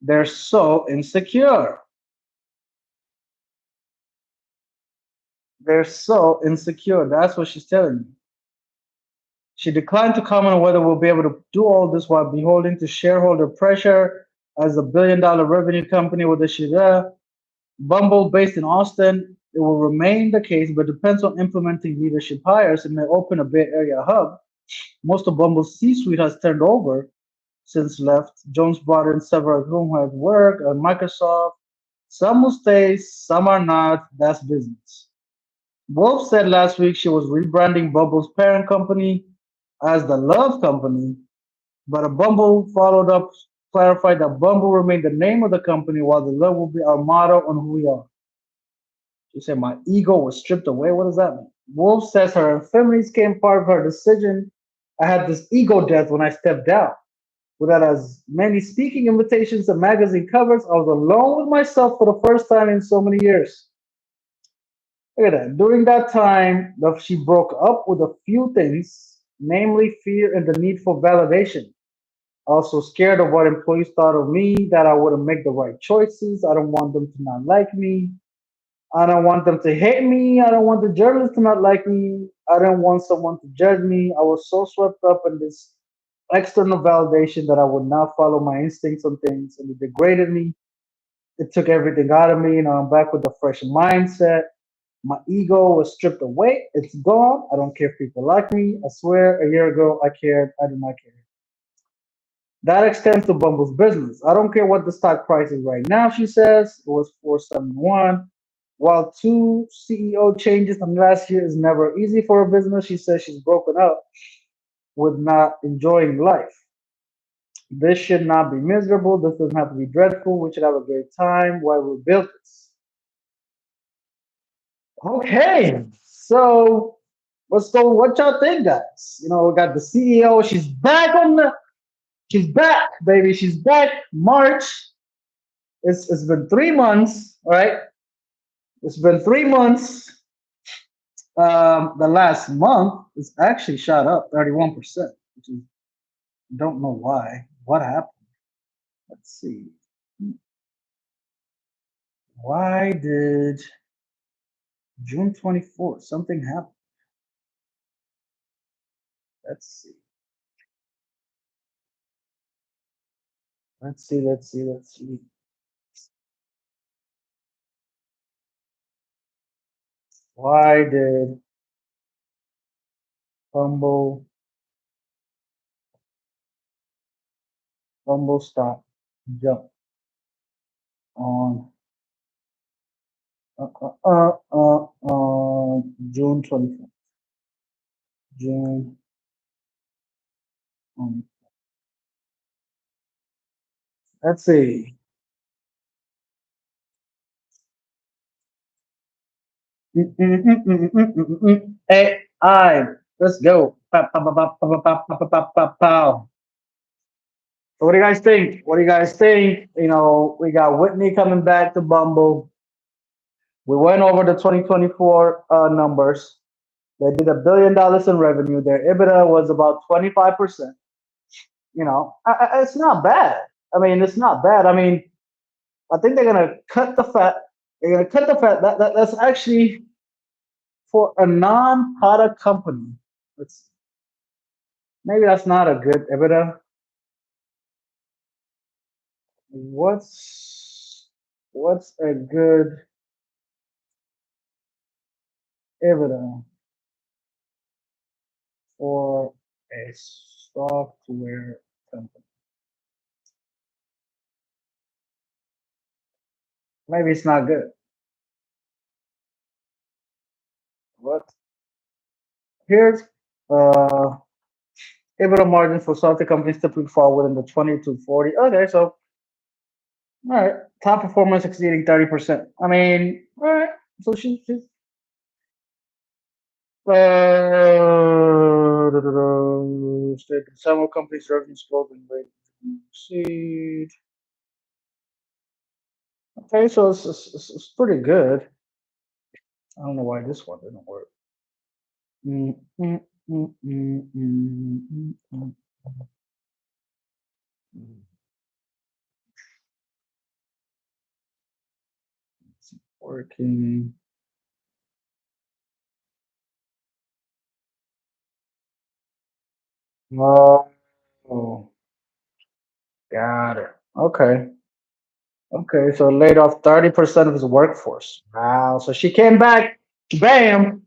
They're so insecure. They're so insecure. That's what she's telling you. She declined to comment on whether we'll be able to do all this while beholden to shareholder pressure as a billion-dollar revenue company with a Shida. Bumble, based in Austin, it will remain the case, but depends on implementing leadership hires. It may open a Bay Area hub. Most of Bumble's C-suite has turned over since left. Jones brought in several of whom have worked at Microsoft. Some will stay, some are not. That's business. Wolf said last week she was rebranding Bumble's parent company as the Love Company, but a Bumble followed up clarified that Bumble remained the name of the company while the love will be our motto on who we are. She said, my ego was stripped away. What does that mean? Wolf says her infirmities came part of her decision. I had this ego death when I stepped down. Without as many speaking invitations and magazine covers, I was alone with myself for the first time in so many years. Look at that. During that time, she broke up with a few things, namely fear and the need for validation. Also scared of what employees thought of me, that I wouldn't make the right choices. I don't want them to not like me. I don't want them to hate me. I don't want the journalists to not like me. I don't want someone to judge me. I was so swept up in this external validation that I would not follow my instincts on things, and it degraded me. It took everything out of me. Now I'm back with a fresh mindset. My ego was stripped away. It's gone. I don't care if people like me. I swear, a year ago, I cared. I do not care. That extends to Bumble's business. I don't care what the stock price is right now, she says. It was 471. While two CEO changes from last year is never easy for a business, she says she's broken up with not enjoying life. This should not be miserable. This doesn't have to be dreadful. We should have a great time while we build this. Okay, so let's go. What y'all think, guys? We got the CEO. She's back on the. She's back, baby. She's back. March. It's been 3 months, all right? It's been 3 months. The last month it's actually shot up 31%, which is don't know why. What happened? Let's see. Why did June 24th something happen? Let's see. Let's see. Let's see. Let's see. Why did Bumble Bumble stock jump on June 24th? June. Um, let's see. AI. Let's go. Pow, pow, pow, pow, pow, pow, pow, pow, pow, pow, pow. So what do you guys think? What do you guys think? We got Whitney coming back to Bumble. We went over the 2024 numbers. They did $1 billion in revenue. Their EBITDA was about 25%. It's not bad. I mean, it's not bad. I mean, I think they're gonna cut the fat. They're gonna cut the fat. That's actually for a non-product company. Let's maybe that's not a good EBITDA. What's a good EBITDA for a software company? Maybe it's not good. What here's EBITDA margins for software companies typically fall within the 20 to 40. Okay, so all right, top performance exceeding 30%. I mean, all right. So she's stated several companies' revenue growth and rate exceed. Okay, so it's pretty good. I don't know why this one didn't work. Mm, mm, mm, mm, mm, mm, mm. It's working. Oh, got it. Okay. Okay. So laid off 30% of his workforce. Wow. So she came back. Bam.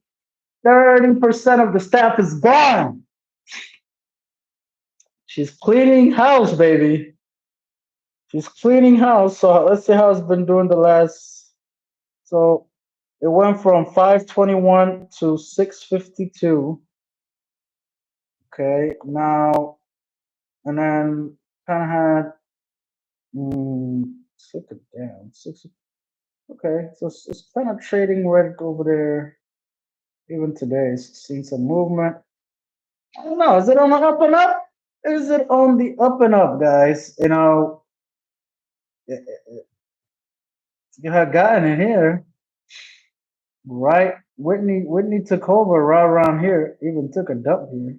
30% of the staff is gone. She's cleaning house, baby. She's cleaning house. So let's see how it's been doing the last. So it went from 521 to 652. Okay. Now, and then kind of had six it down. Six. Okay. So it's kind of trading right over there. Even today, it's seen some movement. I don't know. Is it on the up and up? Is it on the up and up, guys? You have gotten in here. right? Whitney took over right around here. Even took a dump here.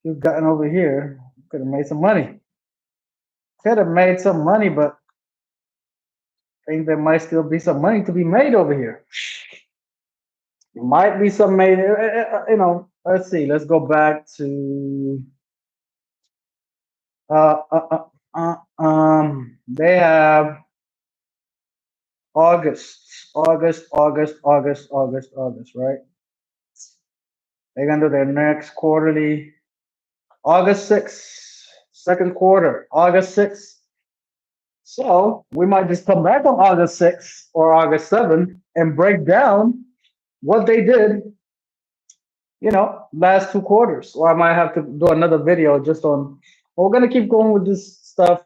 You've gotten over here. Could have made some money. Could have made some money, but I think there might still be some money to be made over here. Might be some made. Let's see. Let's go back to. They have August, right? They're gonna do their next quarterly August 6th, second quarter, August 6th. So we might just come back on August 6th or August 7th and break down what they did, last two quarters. Or I might have to do another video just on. We're gonna keep going with this stuff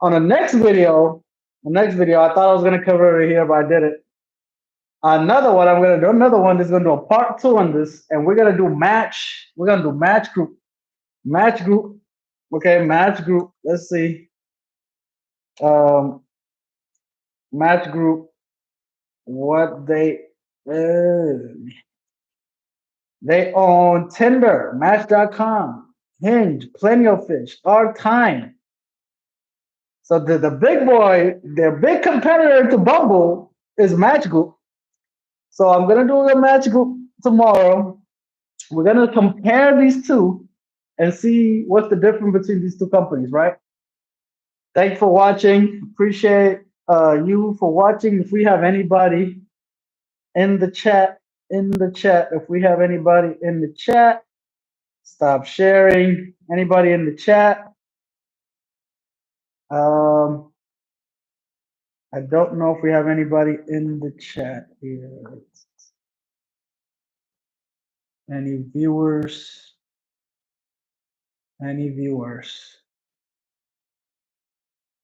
on the next video. The next video, I thought I was gonna cover it here, but I did it. Another one, I'm gonna do another one. Is gonna do a part two on this, and we're gonna do match. We're gonna do match group. Okay, match group. Let's see. Um, match group. What they own Tinder, Match.com, Hinge, Plenty of Fish, Our Time. So the big boy, their big competitor to Bumble is Match Group. So I'm gonna do the Match Group tomorrow. We're gonna compare these two and see what's the difference between these two companies, right? Thanks for watching. Appreciate you for watching. If we have anybody in the chat, if we have anybody in the chat, stop sharing. Anybody in the chat? Um, I don't know if we have anybody in the chat here. Any viewers? Any viewers?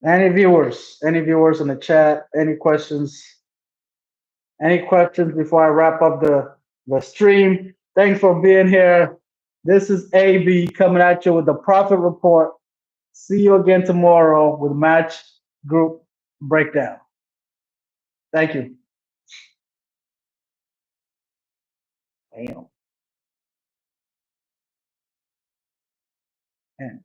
Any viewers? Any viewers in the chat? Any questions? Any questions before I wrap up the stream? Thanks for being here. This is AB coming at you with the profit report. See you again tomorrow with match group breakdown. Thank you. Damn. Man.